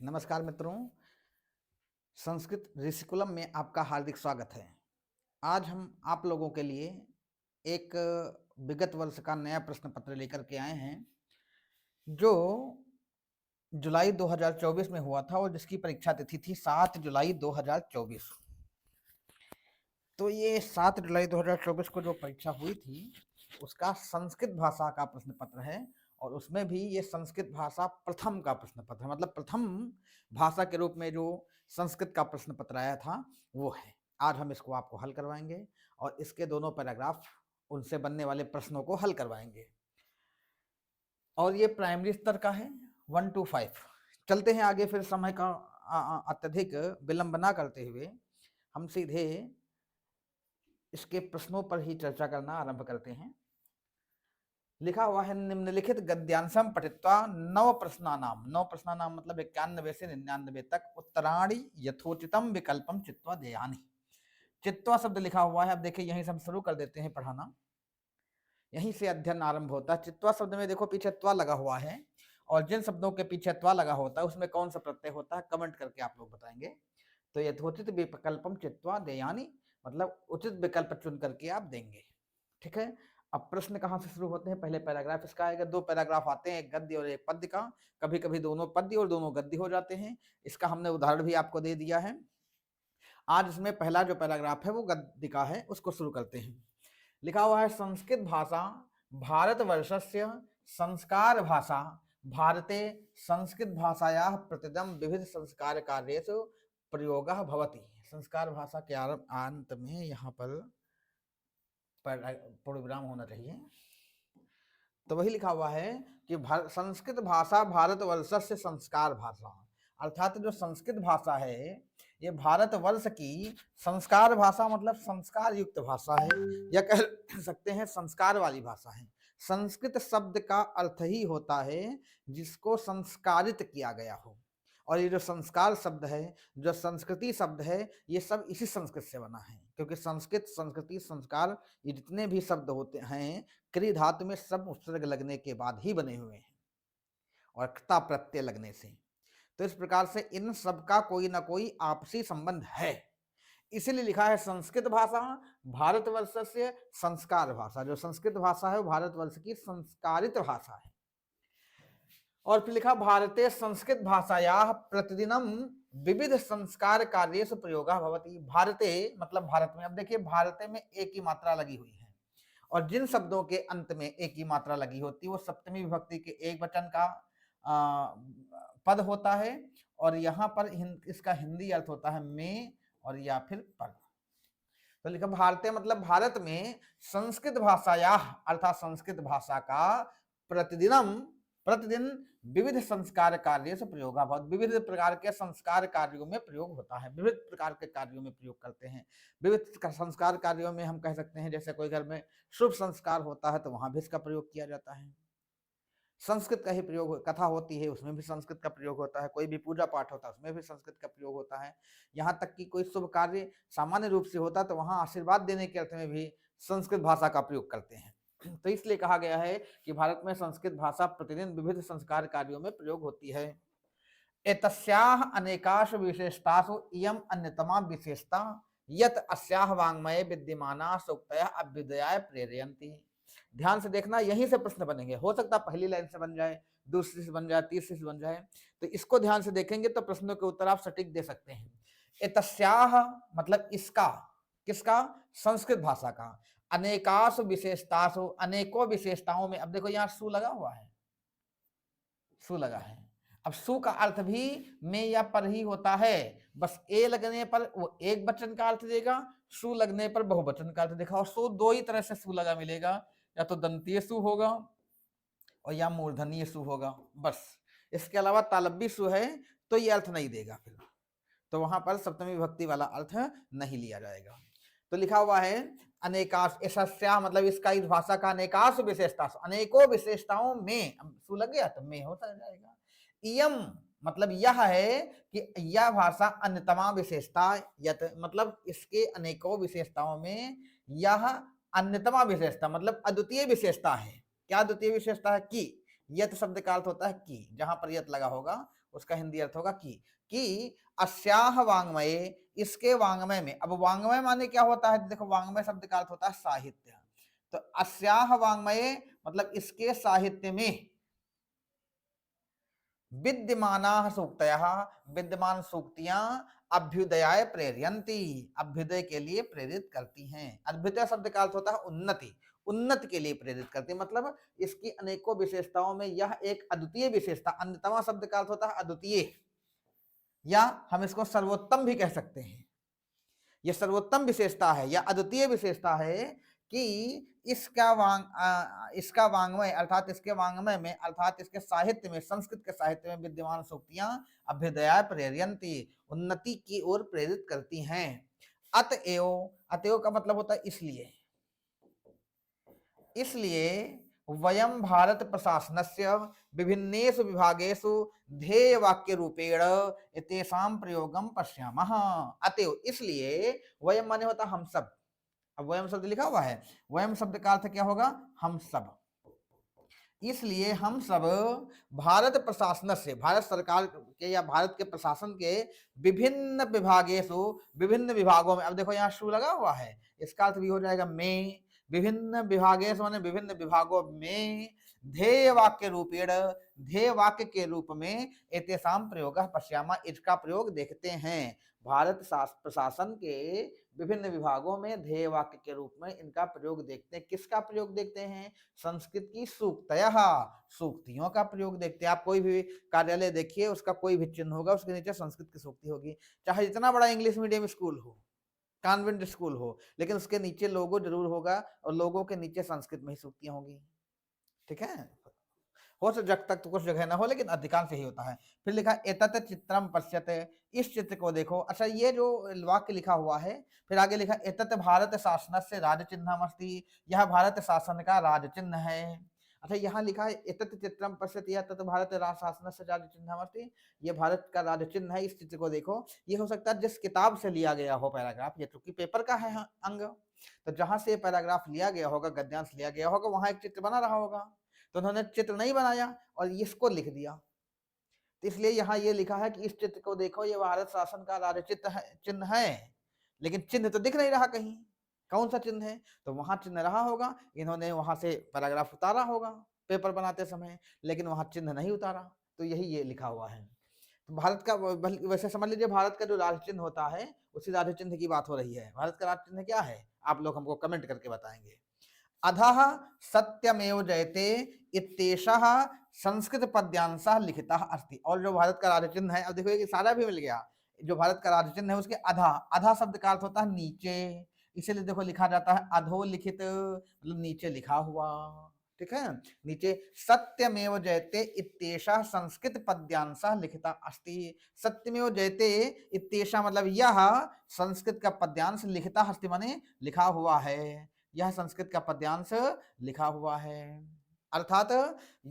नमस्कार मित्रों, संस्कृत ऋषिकुलम में आपका हार्दिक स्वागत है। आज हम आप लोगों के लिए एक विगत वर्ष का नया प्रश्न पत्र लेकर के आए हैं जो जुलाई 2024 में हुआ था और जिसकी परीक्षा तिथि थी 7 जुलाई 2024। तो ये 7 जुलाई 2024 को जो परीक्षा हुई थी उसका संस्कृत भाषा का प्रश्न पत्र है और उसमें भी ये संस्कृत भाषा प्रथम का प्रश्न पत्र, मतलब प्रथम भाषा के रूप में जो संस्कृत का प्रश्न पत्र आया था वो है। आज हम इसको आपको हल करवाएंगे और इसके दोनों पैराग्राफ उनसे बनने वाले प्रश्नों को हल करवाएंगे और ये प्राइमरी स्तर का है 1 to 5। चलते हैं आगे, फिर समय का अत्यधिक विलंब ना करते हुए हम सीधे इसके प्रश्नों पर ही चर्चा करना आरंभ करते हैं। लिखा हुआ है, निम्नलिखित गद्यांशम पठित्वा नव प्रश्नानाम, नव प्रश्नानाम मतलब 91 से 99 तक उत्तराणि यथोचितम विकल्पम चित्वा देयानि। चित्वा शब्द लिखा हुआ है, अब देखिए यहीं से हम शुरू कर देते हैं पढ़ाना, यहीं से अध्ययन आरंभ होता है। चित्वा शब्द में देखो पीछे त्वा लगा हुआ है और जिन शब्दों के पीछे त्वा लगा होता है उसमें कौन सा प्रत्यय होता है कमेंट करके आप लोग बताएंगे। तो यथोचित विकल्पम चित्वा देयानि मतलब उचित विकल्प चुन करके आप देंगे, ठीक है। अब प्रश्न कहाँ से शुरू होते हैं, पहले पैराग्राफ इसका आएगा, दो पैराग्राफ आते हैं, एक गद्य और एक पद्य का। कभी कभी दोनों पद्य और दोनों गद्य हो जाते हैं, इसका हमने उदाहरण भी आपको दे दिया है। आज इसमें पहला जो पैराग्राफ है वो गद्य का है, उसको शुरू करते हैं। लिखा हुआ है, संस्कृत भाषा भारतवर्षस्य संस्कार भाषा भारते संस्कृत भाषायाः प्रतिदिनं विविध संस्कार कार्येषु प्रयोगः भवति। संस्कार भाषा के अंत में यहाँ पर पूर्णविराम होना चाहिए। तो वही लिखा हुआ है कि संस्कृत भाषा भारतवर्षस्य संस्कार भाषा, अर्थात जो संस्कृत भाषा है ये भारतवर्ष की संस्कार भाषा मतलब संस्कार युक्त भाषा है, या कह सकते हैं संस्कार वाली भाषा है। संस्कृत शब्द का अर्थ ही होता है जिसको संस्कारित किया गया हो, और ये जो संस्कार शब्द है, जो संस्कृति शब्द है, ये सब इसी संस्कृत से बना है, क्योंकि संस्कृत, संस्कृति, संस्कार ये जितने भी शब्द होते हैं क्रि धातु में सब उपसर्ग लगने के बाद ही बने हुए हैं और क्ता प्रत्यय लगने से। तो इस प्रकार से इन सब का कोई ना कोई आपसी संबंध है, इसीलिए लिखा है संस्कृत भाषा भारतवर्ष से संस्कार भाषा। जो संस्कृत भाषा है वो भारतवर्ष की संस्कारित भाषा है। और फिर लिखा, भारतीय संस्कृत भाषायाः प्रतिदिनम विविध संस्कार कार्येषु प्रयोगः भवति। भारते मतलब भारत में, अब देखिए भारते में एक ही मात्रा लगी हुई है और जिन शब्दों के अंत में एक ही मात्रा लगी होती है वो सप्तमी विभक्ति के एक वचन का पद होता है, और यहाँ पर इसका हिंदी अर्थ होता है में और या फिर पर। तो लिखा भारतीय मतलब भारत में संस्कृत भाषाया अर्थात संस्कृत भाषा का प्रतिदिन विविध संस्कार कार्य से प्रयोग, बहुत विविध प्रकार के संस्कार कार्यों में प्रयोग होता है, विविध प्रकार के कार्यों में प्रयोग करते हैं। विविध संस्कार कार्यों में हम कह सकते हैं जैसे कोई घर में शुभ संस्कार होता है तो वहां भी इसका प्रयोग किया जाता है, संस्कृत का ही प्रयोग, कथा होती है उसमें भी संस्कृत का प्रयोग होता है, कोई भी पूजा पाठ होता है उसमें भी संस्कृत का प्रयोग होता है, यहाँ तक कि कोई शुभ कार्य सामान्य रूप से होता है तो वहां आशीर्वाद देने के अर्थ में भी संस्कृत भाषा का प्रयोग करते हैं। तो इसलिए कहा गया है कि भारत में संस्कृत भाषा प्रतिदिन विविध संस्कार कार्यों में प्रयोग होती है। एतस्याः अनेकासु विशेषतासु इयम् अन्यतमा विशेषता यत् अस्याः वाङ्मये विद्यमानाः सूक्तयः अभ्युदयाय प्रेरयन्ति। ध्यान से देखना, यहीं से प्रश्न बनेंगे, हो सकता है पहली लाइन से बन जाए, दूसरी से बन जाए, तीसरी से बन जाए, तो इसको ध्यान से देखेंगे तो प्रश्नों के उत्तर आप सटीक दे सकते हैं। एतस्याः मतलब इसका, किसका, संस्कृत भाषा का, अनेकासु विशेषतासु अनेकों विशेषताओं में, अब देखो यहाँ सु लगा हुआ है, सु लगा है, अब सु का अर्थ भी में या पर ही होता है, बस ए लगने पर वो एक वचन का अर्थ देगा, सु लगने पर बहुवचन का अर्थ देगा, और सु दो ही तरह से सु लगा मिलेगा, या तो दंतीय सु होगा और या मूर्धन्य सु होगा, बस। इसके अलावा तालब्बी सु है तो ये अर्थ नहीं देगा, फिर तो वहां पर सप्तमी विभक्ति वाला अर्थ नहीं लिया जाएगा। तो लिखा हुआ है अनेकास, ऐसा मतलब इसका, इस भाषा का अनेकास विशेषता, अनेकों विशेषताओं में, सु लग गया तो में हो जाएगा। इयम मतलब यह है कि यह भाषा अन्यतमा विशेषता, यत मतलब इसके अनेकों विशेषताओं में यह अन्यतमा विशेषता मतलब अद्वितीय विशेषता है। क्या अद्वितीय विशेषता है? कि यत शब्द का अर्थ होता है कि, जहां पर यत लगा होगा उसका हिंदी अर्थ होगा कि अस्याह वाङ्मये, इसके वाङ्मय में। अब वाङ्मय माने क्या होता है, देखो वाङ्मय शब्द का अर्थ होता है साहित्य। तो अस्याह वाङ्मये मतलब इसके साहित्य में विद्यमानाः सूक्तयः, विद्यमान सूक्तियां अभ्युदयाय प्रेरयन्ति, अभ्युदय के लिए प्रेरित करती हैं। अभ्युदय शब्द का अर्थ होता है उन्नति, उन्नति के लिए प्रेरित करती है, मतलब इसकी अनेकों विशेषताओं में यह एक अद्वितीय विशेषता। अन्यतमा शब्द का अर्थ होता है अद्वितीय, या हम इसको सर्वोत्तम भी कह सकते हैं। यह सर्वोत्तम विशेषता है या अद्वितीय विशेषता है कि इसका वाङ्मय अर्थात इसके वाङ्मय में अर्थात इसके साहित्य में, संस्कृत के साहित्य में विद्यमान सूक्तियां अभ्युदयाय प्रेरयन्ति, उन्नति की ओर प्रेरित करती हैं। अतएव, अतएव का मतलब होता है इसलिए, इसलिए वयम भारत प्रशासनस्य विभिन्नेषु विभागेषु ध्येय वाक्य रूपेण एतेषां प्रयोगम पश्यामः। अतएव इसलिए, वयम माने होता हम सब। अब वयम शब्द लिखा हुआ है, वयम शब्द का अर्थ क्या होगा, हम सब। इसलिए हम सब भारत प्रशासन से, भारत सरकार के या भारत के प्रशासन के विभिन्न विभागेषु, विभिन्न विभागों में। अब देखो यहाँ शु लगा हुआ है, इसका अर्थ भी हो जाएगा में। विभिन्न विभागेषु माने विभिन्न विभागों में, ध्येय वाक्य रूपेण, ध्येय वाक्य के रूप में, एतेषां प्रयोगः पश्यामः, इसका प्रयोग देखते हैं। भारत प्रशासन के विभिन्न विभागों में ध्येय वाक्य के रूप में इनका प्रयोग देखते हैं। किसका प्रयोग देखते हैं, संस्कृत की सूक्तयः, सूक्तियों का प्रयोग देखते हैं। आप कोई भी कार्यालय देखिए, उसका कोई भी चिन्ह होगा, उसके नीचे संस्कृत की सूक्ति होगी। चाहे जितना बड़ा इंग्लिश मीडियम स्कूल हो, कॉन्वेंट स्कूल हो, लेकिन उसके नीचे लोगो जरूर होगा, और लोगों के नीचे संस्कृत में ही सूक्तियां होंगी। ठीक है, हो सकता तक तो कुछ जगह ना हो, लेकिन अधिकांश यही होता है। फिर लिखा एतत् चित्रम पश्यते, इस चित्र को देखो। अच्छा, ये जो वाक्य लिखा हुआ है, फिर आगे लिखा एतत् भारत शासनस्य राजचिह्नम् अस्ति, यह भारत शासन का राजचिन्ह है। अच्छा, यहाँ लिखा है एतत् चित्रम पश्यति, तत् भारत शासनस्य राजचिह्नम् अस्ति, ये भारत का राजचिन्ह है, इस चित्र को देखो। ये हो सकता है जिस किताब से लिया गया हो पैराग्राफ, ये चूंकि पेपर का है अंग, तो जहां से पैराग्राफ लिया गया होगा, गद्यांश लिया गया होगा, वहां एक चित्र बना रहा होगा। तो उन्होंने चित्र नहीं बनाया और इसको लिख दिया, तो इसलिए यहाँ ये लिखा है कि इस चित्र को देखो, ये भारत शासन का चिन्ह है, लेकिन चिन्ह तो दिख नहीं रहा कहीं, कौन सा चिन्ह है, तो वहां चिन्ह रहा होगा, इन्होंने वहां से पैराग्राफ उतारा होगा पेपर बनाते समय, लेकिन वहां चिन्ह नहीं उतारा, तो यही ये लिखा हुआ है। तो भारत का, वैसे समझ लीजिए भारत का जो राज चिन्ह होता है, उसी राज चिन्ह की बात हो रही है। भारत का राज चिन्ह क्या है, आप लोग हमको कमेंट करके बताएंगे। अधः सत्यमेव जयते इत्येषः संस्कृत पद्यांशः लिखितः अस्ति। और जो भारत का राज चिन्ह है, अब देखो ये सारा भी मिल गया, जो भारत का राज चिन्ह है उसके अधा, अधा शब्द का अर्थ होता है नीचे, इसीलिए देखो लिखा जाता है अधोलिखित, मतलब नीचे लिखा हुआ। ठीक है, नीचे सत्यमेव जयते इत्येषः संस्कृत पद्यांशः लिखितः अस्ति। सत्यमेव जयते इत्येषः मतलब यह संस्कृत का पद्यांश लिखितः अस्ति माने लिखा हुआ है, यह संस्कृत का पद्यांश लिखा हुआ है। अर्थात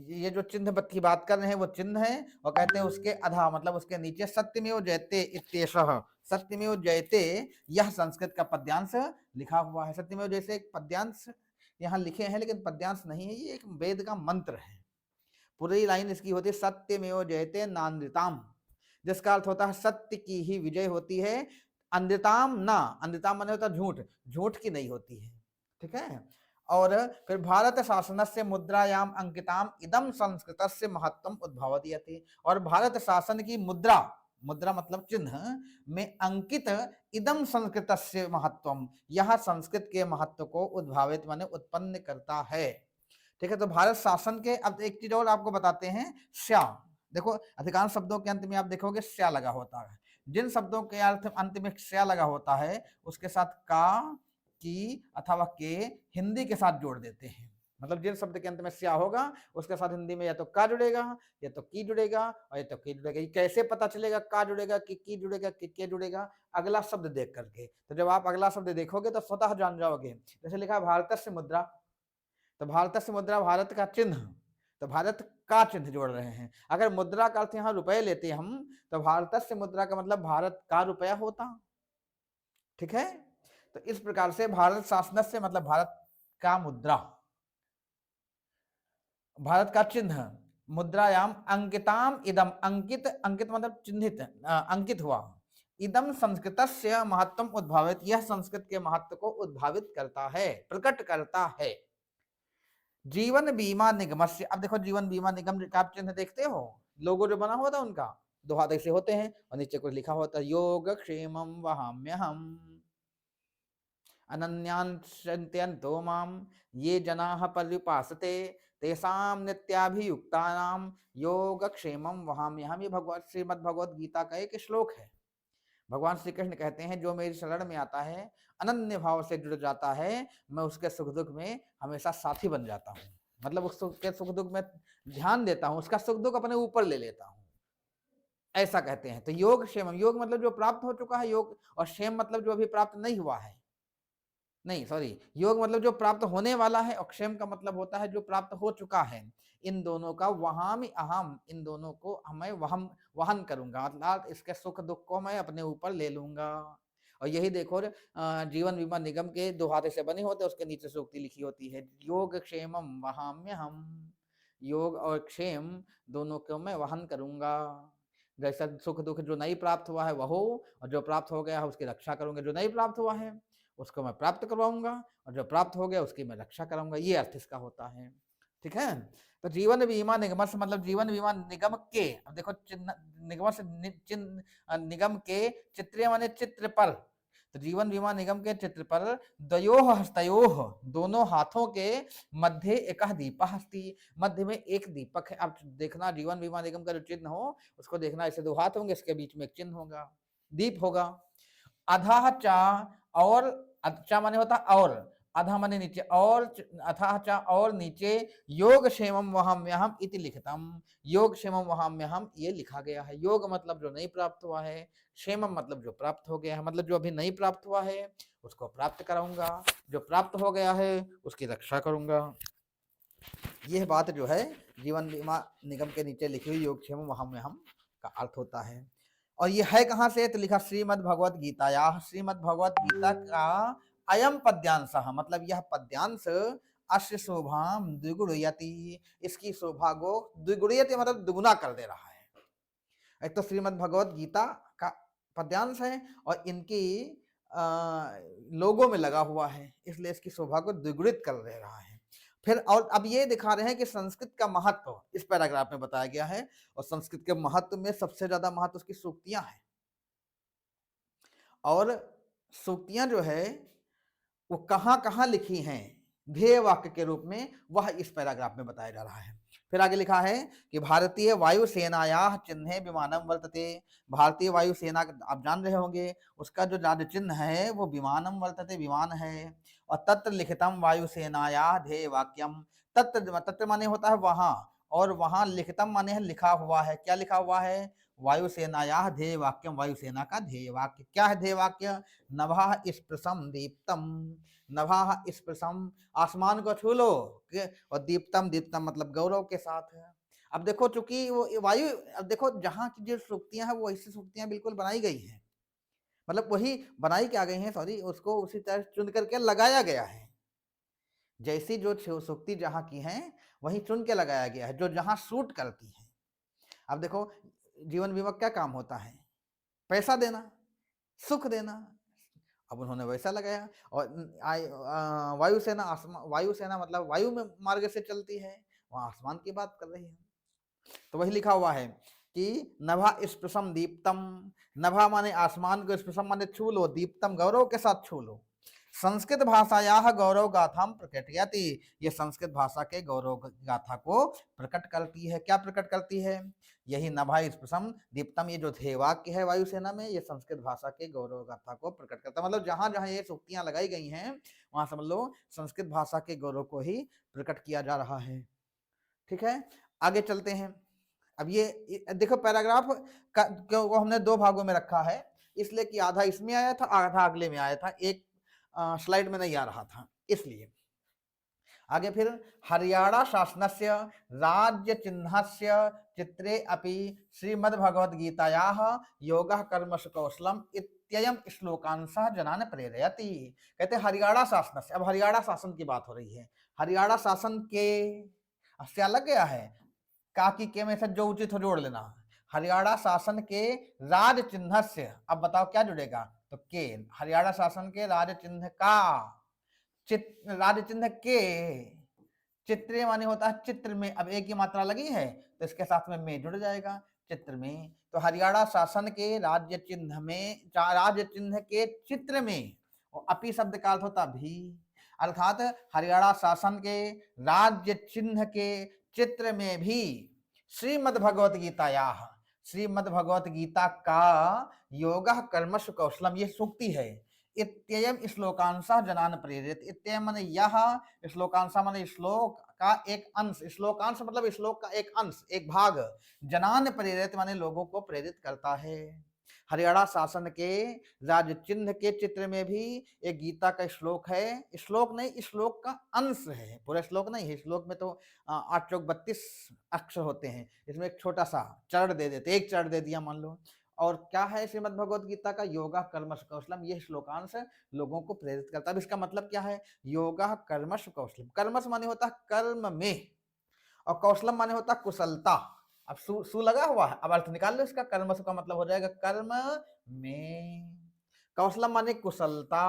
ये जो चिन्ह की बात कर रहे हैं वो चिन्ह है, और कहते हैं उसके अधा मतलब उसके नीचे सत्यमेव जयते इत्येषः, सत्यमेव जयते यह संस्कृत का पद्यांश लिखा हुआ है। सत्यमेव जैसे एक पद्यांश यहाँ लिखे हैं, लेकिन पद्यांश नहीं है, ये एक वेद का मंत्र है। पूरी लाइन इसकी होती है सत्यमेव जयते नानृताम, जिसका अर्थ होता है सत्य की ही विजय होती है, अन्यताम ना, अन्यताम माने होता है झूठ, झूठ की नहीं होती है। ठीक है, और फिर भारत शासनस्य मुद्रायाम अंकिताम इदम संस्कृतस्य महत्वम उद्भवति, और भारत शासन की मुद्रा, मुद्रा मतलब चिन्ह में अंकित इदम संस्कृतस्य महत्वम, यह संस्कृत के महत्व को उद्भावित माने उत्पन्न करता है। ठीक है, तो भारत शासन के, अब एक चीज और आपको बताते हैं, स्या। देखो अधिकांश शब्दों के अंत में आप देखोगे स्या लगा होता है, जिन शब्दों के अर्थ अंत में स्या लगा होता है उसके साथ का, की अथवा के हिंदी के साथ जोड़ देते हैं। मतलब जिन शब्द के अंत में स्या होगा उसके साथ हिंदी में या तो का जुड़ेगा, या तो की जुड़ेगा, और या तो की जुड़ेगा। ये कैसे पता चलेगा का जुड़ेगा कि की जुड़ेगा कि के जुड़ेगा, अगला शब्द देख करके। तो जब आप अगला शब्द देखोगे तो स्वतः जान जाओगे। जैसे लिखा भारतस्य मुद्रा, तो भारतस्य मुद्रा भारत का चिन्ह, तो भारत का चिन्ह जोड़ रहे हैं। अगर मुद्रा का अर्थ यहाँ रुपए लेते हम, तो भारतस्य मुद्रा का मतलब भारत का रुपया होता। ठीक है, तो इस प्रकार से भारत शासनस्य मतलब भारत का मुद्रा, भारत का चिन्ह, मुद्रायाम अंकिताम इदम, अंकित, अंकित मतलब चिन्हित, अंकित हुआ, इदम संस्कृतस्य महत्वम उद्भावित, यह संस्कृत के महत्व को उद्भावित करता है, प्रकट करता है। जीवन बीमा निगमस्य, अब देखो जीवन बीमा निगम का आप चिन्ह देखते हो, लोगो जो बना हुआ था उनका, दो हाथ ऐसे होते हैं और नीचे कुछ लिखा होता है, योग क्षेमम वहाम्यहम अनन्यांतो माम ये जनाः पर्युपासते तेषां नित्याभियुक्तानां योगक्षेमं वहाम्यहम। ये भगवत श्रीमद् भगवत गीता का एक श्लोक है। भगवान श्री कृष्ण कहते हैं जो मेरी शरण में आता है, अनन्य भाव से जुड़ जाता है, मैं उसके सुख दुख में हमेशा साथी बन जाता हूँ। मतलब उसके सुख दुख में ध्यान देता हूँ, उसका सुख दुख अपने ऊपर ले लेता हूँ, ऐसा कहते हैं। तो योग क्षेम, योग मतलब जो प्राप्त हो चुका है योग, और क्षेम मतलब जो अभी प्राप्त नहीं हुआ है, नहीं सॉरी, योग मतलब जो प्राप्त होने वाला है, और क्षेम का मतलब होता है जो प्राप्त हो चुका है। इन दोनों का वहामि अहम, इन दोनों को मैं वहन करूंगा, अर्थात इसके सुख दुख को मैं अपने ऊपर ले लूंगा। और यही देखो जीवन बीमा निगम के दो हाथ से बने होते हैं, उसके नीचे सूक्ति लिखी होती है, योग क्षेमम वहाम्य हम, योग और क्षेम दोनों को मैं वहन करूंगा। जैसा सुख दुख जो नहीं प्राप्त हुआ है वह हो, और जो प्राप्त हो गया है उसकी रक्षा करूंगा, जो नहीं प्राप्त हुआ है उसको मैं प्राप्त करवाऊंगा, और जो प्राप्त हो गया उसकी मैं रक्षा कराऊंगा, ये अर्थ इसका होता है। ठीक है। तो जीवन बीमा निगम से मतलब जीवन बीमा निगम के, अब देखो चिन्ह निगम से चिन्ह, निगम के चित्रे माने चित्र पर, तो जीवन बीमा निगम के चित्र पर द्वयोः हस्तयोः, दोनों हाथों के मध्य एक दीपः अस्ति, मध्य में एक दीपक है। अब देखना जीवन बीमा निगम का जो चिन्ह हो उसको देखना, ऐसे दो हाथ होंगे, इसके बीच में एक चिन्ह होगा, दीप होगा। अधः चा, और चा माने होता और, अधः माने नीचे, और अथाह चा और नीचे, योग क्षेमम वहाम्यहम इति लिखितम, योग क्षेमम वहाम्यहम ये लिखा गया है। योग मतलब जो नहीं प्राप्त हुआ है, क्षेमम मतलब जो प्राप्त हो गया है, मतलब जो अभी नहीं प्राप्त हुआ है उसको प्राप्त कराऊंगा, जो प्राप्त हो गया है उसकी रक्षा करूंगा। यह बात जो है जीवन बीमा निगम के नीचे लिखी हुई योग क्षेमम वहाम्यहम का अर्थ होता है। और ये है कहां से, तो लिखा श्रीमद् भगवत गीताया, श्रीमद् भगवत गीता का अयम पद्यांश, मतलब यह पद्यांश अस्य शोभाम द्विगुणयति, इसकी शोभा को द्विगुणयति मतलब दुगुना कर दे रहा है। एक तो श्रीमद् भगवत गीता का पद्यांश है और इनकी लोगों में लगा हुआ है, इसलिए इसकी शोभा को द्विगुणित कर दे रहा है। फिर और अब ये दिखा रहे हैं कि संस्कृत का महत्व इस पैराग्राफ में बताया गया है, और संस्कृत के महत्व में सबसे ज्यादा महत्व उसकी सूक्तियां हैं, और सूक्तियां जो है वो कहां कहां लिखी हैं ध्येय वाक्य के रूप में, वह इस पैराग्राफ में बताया जा रहा है। फिर आगे लिखा है कि भारतीय वायुसेनाया चिन्हे विमानम वर्तते, भारतीय वायुसेना आप जान रहे होंगे उसका जो राज्य चिन्ह है वो विमानम वर्तते, विमान है। और तत्र लिखितम वायुसेनाया ध्येय वाक्यम, तत्र तत्र माने होता है वहां, और वहां लिखितम माने है लिखा हुआ है। क्या लिखा हुआ है, वायुसेनाया ध्येय वाक्यम, वायुसेना का ध्येय वाक्य क्या है, ध्येय वाक्य नभः स्पृशम दीप्तम, नभः स्पृशम आसमान को छू लो, और दीप्तम, दीप्तम मतलब गौरव के साथ है। अब देखो चूंकि वो वायु, अब देखो जहां की जो सूक्तियां हैं वो ऐसी सूक्तियां बिल्कुल बनाई गई हैं, मतलब वही बनाई क्या गई हैं सॉरी, उसको उसी तरह चुन करके लगाया गया है, जैसी जो सूक्ति जहां की हैं वही चुन के लगाया गया है जो जहां सूट करती है। अब देखो जीवन बीमा क्या काम होता है, पैसा देना, सुख देना, अब उन्होंने वैसा लगाया। और वायुसेना, वायुसेना मतलब वायु में मार्ग से चलती है, वहां आसमान की बात कर रही है। तो वही लिखा हुआ है कि नभा स्पृशम दीप्तम, नभा माने आसमान को, स्पृशम माने छू लो, दीप्तम गौरव के साथ छू लो। संस्कृत भाषाया गौरव गाथा प्रकटयति, ये संस्कृत भाषा के गौरव गाथा को प्रकट करती है। क्या प्रकट करती है, यही नभा स्पृशम दीप्तम, ये जो ध्येय वाक्य है वायुसेना में, ये संस्कृत भाषा के गौरव गाथा को प्रकट करता है। मतलब जहां जहां ये सूक्तियां लगाई गई हैं वहां समझ लो संस्कृत भाषा के गौरव को ही प्रकट किया जा रहा है। ठीक है, आगे चलते हैं। अब ये देखो पैराग्राफ को हमने दो भागों में रखा है, इसलिए कि आधा इसमें आया था, आधा अगले में आया था, एक स्लाइड में नहीं आ रहा था इसलिए। आगे फिर हरियाणा शासनस्य राज्य चिन्हस्य चित्रे अपि श्रीमद्भगवद्गीतायाः योगः कर्मसु कौशलम इत्ययं श्लोकांशः जनान् प्रेरयति। कहते हरियाणा शासनस्य, अब हरियाणा शासन की बात हो रही है, हरियाणा शासन के क्या लग गया है, काकी के में से जो उचित हो जोड़ लेना। हरियाणा शासन के राज चिन्ह से, अब बताओ क्या जुड़ेगा, तो के, हरियाणा शासन के राज चिन्ह का, राज चिन्ह के, चित्र माने होता है चित्र में, अब एक की मात्रा लगी है तो इसके साथ में जुड़ जाएगा, चित्र में। तो हरियाणा शासन के राज्य चिन्ह में, राज्य चिन्ह के चित्र में, और अपी शब्द का अर्थ होता भी, अर्थात हरियाणा शासन के राज्य चिन्ह के चित्र में भी श्रीमद् भगवत गीताया, श्रीमद् भगवत गीता का योगः कर्मसु कौशलम, ये सूक्ति है। इत्ययम श्लोकांशः जनान प्रेरित, इत्ययम माने यह, श्लोकांशः माने श्लोक का एक अंश, श्लोकांश मतलब श्लोक का एक अंश, एक भाग, जनान प्रेरित माने लोगों को प्रेरित करता है। हरियाणा शासन के राज्य चिन्ह के चित्र में भी एक गीता का श्लोक है, श्लोक नहीं, श्लोक का अंश है, पूरा श्लोक नहीं है, श्लोक में तो 8 चौक 32 अक्षर होते हैं, इसमें एक छोटा सा चरण दे देते, एक चरण दे दिया मान लो। और क्या है श्रीमद् भगवत गीता का, योगा कर्मसु कौशलम, यह श्लोकांश लोगों को प्रेरित करता है। इसका मतलब क्या है, योगा कर्मसु कौशलम, कर्मस माने होता है कर्म में, और कौशलम माने होता है कुशलता। अब सु लगा हुआ है, अब अर्थ निकाल लो इसका, कर्मसु का मतलब हो जाएगा कर्म में, कौशलम माने कुशलता,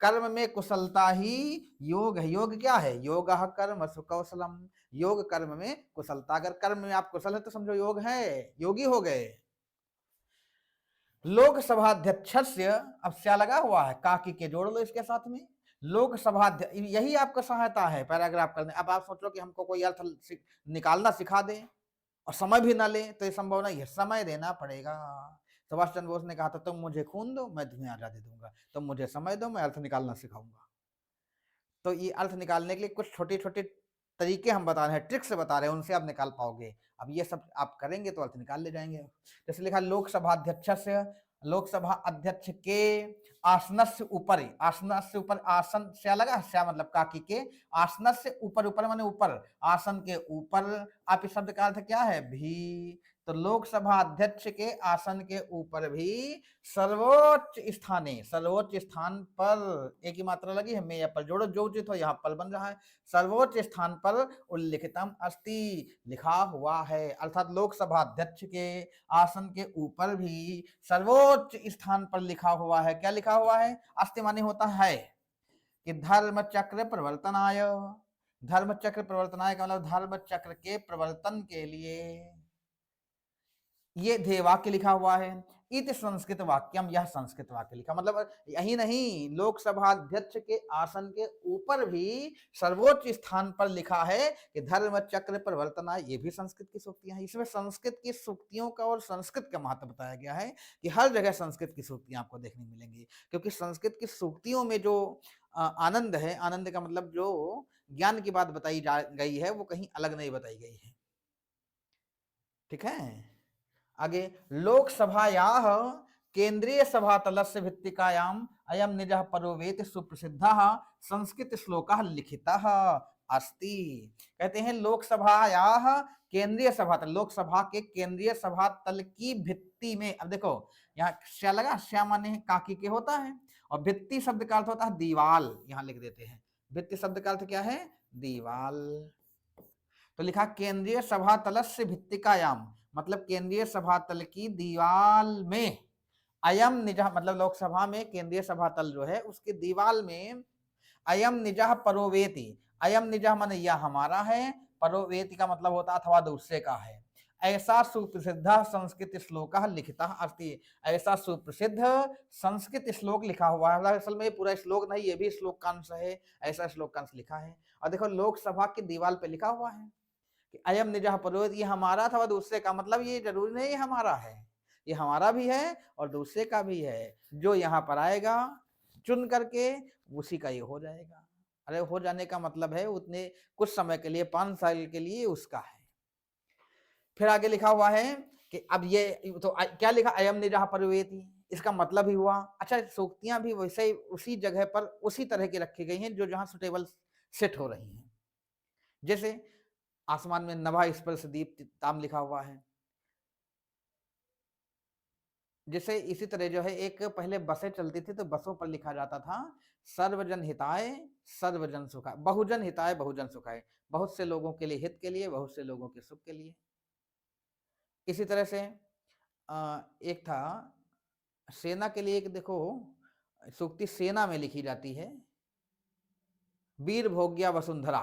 कर्म में कुशलता ही योग है। योग क्या है, योग कर्मसु कौशलम, योग कर्म में कुशलता, अगर कर्म में आप कुशल है तो समझो योग है, योगी हो गए। लोकसभा अध्यक्ष, अब क्या लगा हुआ है, काकी के जोड़ लो इसके साथ में, लोकसभा, यही आपका सहायता है पैराग्राफ करने। अब आप सोचो कि हमको कोई अर्थ निकालना सिखा दे और समय भी ना ले, तो ये संभव नहीं है, समय देना पड़ेगा। सुभाष चंद्र बोस ने कहा था, तुम मुझे खून दो मैं तुम्हें आजादी दूंगा, तुम मुझे समय दो मैं अर्थ निकालना सिखाऊंगा। तो ये अर्थ निकालने के लिए कुछ छोटे छोटे तरीके हम बता रहे हैं, ट्रिक्स बता रहे हैं, उनसे आप निकाल पाओगे। अब ये सब आप करेंगे तो अर्थ निकाल ले जाएंगे। जैसे लिखा लोकसभा अध्यक्ष, लोकसभा अध्यक्ष के आसन से ऊपर, आसन से ऊपर, आसन से लगा, श्या मतलब काकी के, आसन से ऊपर, ऊपर माने ऊपर, आसन के ऊपर, आप इस शब्द का अर्थ क्या है, भी, तो लोकसभा अध्यक्ष के आसन के ऊपर भी सर्वोच्च स्थाने, सर्वोच्च स्थान पर, एक ही मात्रा लगी है, मैं पर जोड़ो जो उचित हो, यहाँ पर बन रहा है, सर्वोच्च स्थान पर उल्लिखितम अस्ति, लिखा हुआ है, अर्थात लोकसभा अध्यक्ष के आसन के ऊपर भी सर्वोच्च स्थान पर लिखा हुआ है, क्या लिखा हुआ है, अस्ति माने होता है कि धर्म चक्र प्रवर्तनाय, धर्म चक्र प्रवर्तनाय का मतलब धर्म चक्र के प्रवर्तन के लिए, ये ध्येय वाक्य लिखा हुआ है। इत संस्कृत वाक्यम, यह संस्कृत वाक्य लिखा, मतलब यही नहीं, लोकसभा अध्यक्ष के आसन के ऊपर भी सर्वोच्च स्थान पर लिखा है कि धर्म चक्र प्रवर्तना, ये भी संस्कृत की सूक्तियां हैं। इसमें संस्कृत की सूक्तियों का और संस्कृत का महत्व बताया गया है कि हर जगह संस्कृत की सूक्तियां आपको देखने मिलेंगी, क्योंकि संस्कृत की सूक्तियों में जो आनंद है, आनंद का मतलब जो ज्ञान की बात बताई गई है वो कहीं अलग नहीं बताई गई है। ठीक है, आगे लोकसभायाः केंद्रीय सभातलस्य भित्तिकायाम अयम निजः परोवेति सुप्रसिद्धः संस्कृत श्लोकः लिखितः अस्ति। कहते हैं लोकसभायाः केंद्रीय सभातल, लोकसभा के केंद्रीय सभातल की भित्ति में, अब देखो यहाँ श्या लगा, श्या माने काकी के होता है, और भित्ति शब्द का अर्थ होता है दीवाल, यहाँ लिख देते हैं, भित्ति शब्द का अर्थ क्या है, दीवाल। तो लिखा केंद्रीय सभातलस्य भित्तिकायाम, मतलब केंद्रीय सभातल की दीवाल में, अयम निजः मतलब लोकसभा में केंद्रीय सभातल जो है उसकी दीवाल में, अयम निजः परोवेति, अयम निजः माने यह हमारा है, परोवेति का मतलब होता अथवा दूसरे का है, ऐसा सुप्रसिद्ध संस्कृत श्लोक लिखिता अस्ति, ऐसा सुप्रसिद्ध संस्कृत श्लोक लिखा हुआ है। असल में पूरा श्लोक नहीं, ये भी श्लोक का अंश है, ऐसा श्लोक का अंश लिखा है। और देखो लोकसभा की दीवाल पे लिखा हुआ है कि अयम निजः परोवेत, ये हमारा था वह दूसरे का, मतलब ये जरूरी नहीं हमारा है, ये हमारा भी है और दूसरे का भी है, जो यहाँ पर आएगा चुन करके उसी का ये हो जाएगा। अरे हो जाने का मतलब है उतने कुछ समय के लिए, 5 साल के लिए उसका है। फिर आगे लिखा हुआ है कि अब ये तो क्या लिखा, अयम निजः परोवेति, इसका मतलब ही हुआ। अच्छा, सूक्तियां भी वैसे ही उसी जगह पर उसी तरह की रखी गई हैं जो जहां सुटेबल सेट हो रही हैं। जैसे आसमान में नभा स्पर्श दीप्ताम लिखा हुआ है, जैसे इसी तरह जो है एक पहले बसें चलती थी तो बसों पर लिखा जाता था सर्वजन हिताय सर्वजन सुखाय, बहुजन हिताय बहुजन सुखाय, बहुत से लोगों के लिए, हित के लिए, बहुत से लोगों के सुख के लिए। इसी तरह से एक था सेना के लिए, एक देखो सूक्ति सेना में लिखी जाती है, वीर भोग्या वसुंधरा,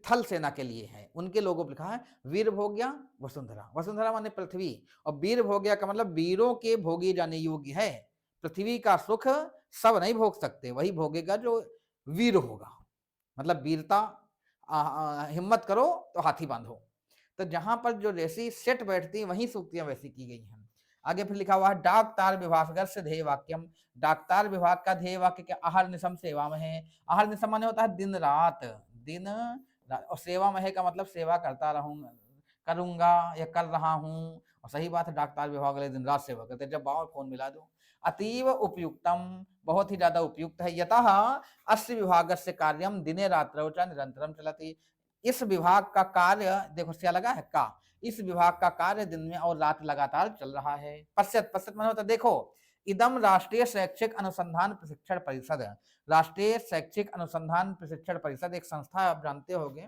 थल सेना के लिए है, उनके लोगों पर लिखा है वीर भोग्या वसुंधरा। वसुंधरा माने पृथ्वी, और वीर भोग्या का मतलब वीरों के भोगी जाने योग्य है। पृथ्वी का सुख सब नहीं भोग सकते, वही भोगेगा जो वीर होगा, मतलब वीरता, हिम्मत करो तो हाथी बांधो। तो जहां पर जो जैसी सेट बैठती है वही सूक्तियां वैसी की गई हैं। आगे फिर लिखा हुआ है डाक तार विभाग से ध्येय वाक्यम। डाकतार विभाग का ध्येय वाक्य क्या? आहार निशम सेवा में है। आहार निशम माने होता है दिन रात, दिन और सेवा में है का मतलब सेवा करता रहूंगा, करूंगा या कर रहा हूँ। और सही बात है, डाकतार विभाग वाले दिन रात सेवा करते, जब बाबा फोन मिला दो। अतीव उपयुक्तम, बहुत ही ज्यादा उपयुक्त है। यतः अस्य विभागस्य कार्यम दिने रात्रौ च निरंतरम चलति। इस विभाग का कार्य, देखो क्या लगा है का, इस विभाग का कार्य दिन में और रात लगातार चल रहा है। पश्चात, पश्चात माने होता देखो, इदम राष्ट्रीय शैक्षिक अनुसंधान प्रशिक्षण परिषद। राष्ट्रीय शैक्षिक अनुसंधान प्रशिक्षण परिषद एक संस्था है, आप जानते होंगे,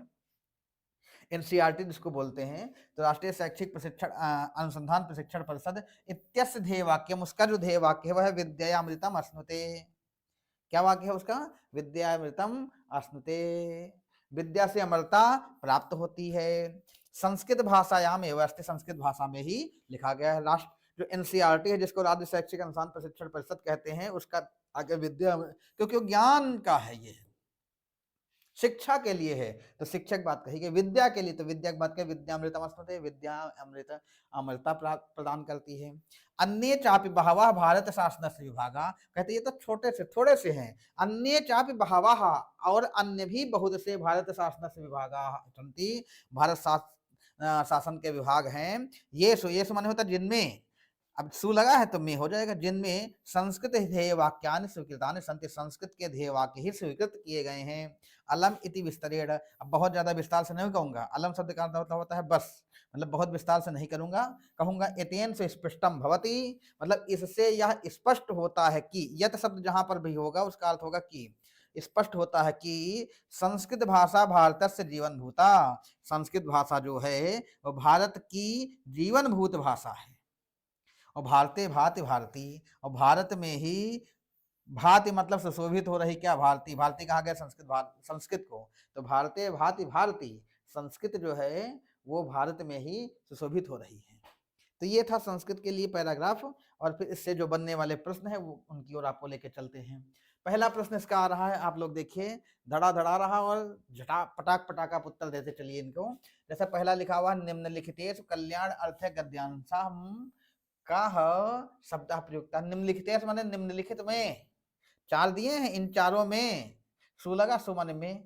एनसीईआरटी जिसको बोलते हैं। तो राष्ट्रीय शैक्षिक प्रशिक्षण अनुसंधान प्रशिक्षण परिषद इत्यस्य ध्येय वाक्यम, उसका जो ध्येय वाक्य है वह है विद्यामृतम अश्नुते। क्या वाक्य है उसका? विद्यामृतम अश्नुते, विद्या से अमरता प्राप्त होती है। संस्कृत भाषायाम एवं अस्ति, संस्कृत भाषा में ही लिखा गया है। राष्ट्र जो एनसीईआरटी है, जिसको राज्य शैक्षिक अनुसंधान प्रशिक्षण परिषद कहते हैं, उसका आगे विद्या, क्योंकि ज्ञान का है, ये शिक्षा के लिए है, तो शिक्षक बात कही गई। विद्या के लिए तो विद्या की बात कही, विद्यामृतम अश्नुते, विद्या अमृत अमृता प्रदान करती है। अन्य चापि बहवा भारत शासन से विभागा, कहते ये तो छोटे से थोड़े से हैं। अन्य चापि बहवा, और अन्य भी बहुत से भारत शासन से विभागा सन्ति, भारत शासन के विभाग हैं। ये सु माने होता जिनमें, अब सु लगा है तो में हो जाएगा, जिनमें संस्कृत ध्येय वाक्यानि स्वीकृतानि सन्ति, संस्कृत के ध्येय वाक्य ही स्वीकृत किए गए हैं। अलम इति विस्तरेण, अब बहुत ज्यादा विस्तार से नहीं कहूंगा। अलम शब्द का अर्थ होता है बस, मतलब बहुत विस्तार से नहीं करूंगा, कहूंगा एतेन से स्पष्टम भवति, मतलब इससे यह स्पष्ट होता है कि, यत शब्द जहां पर भी होगा उसका अर्थ होगा कि, स्पष्ट होता है कि संस्कृत भाषा भारत से जीवन भूता, संस्कृत भाषा जो है वो भारत की जीवन भूत भाषा है। और भारते भांति भारती, और भारत में ही भांति मतलब सुशोभित हो रही, क्या भारती, भारती कहा गया संस्कृत को, तो भारते भांति भारती, संस्कृत जो है वो भारत में ही सुशोभित हो रही है। तो ये था संस्कृत के लिए पैराग्राफ, और फिर इससे जो बनने वाले प्रश्न है वो उनकी ओर आपको लेके चलते हैं। पहला प्रश्न इसका आ रहा है, आप लोग देखिए, धड़ा धड़ा रहा और झटा पटाक पटाका उत्तर देते चलिए इनको। जैसे पहला लिखा हुआ निम्नलिखितेषु कल्याण अर्थ गद्यांशम का शब्द प्रयुक्ता। निम्नलिखित माने निम्नलिखित में, चार दिए हैं, इन चारों में सु लगा, सु माने में,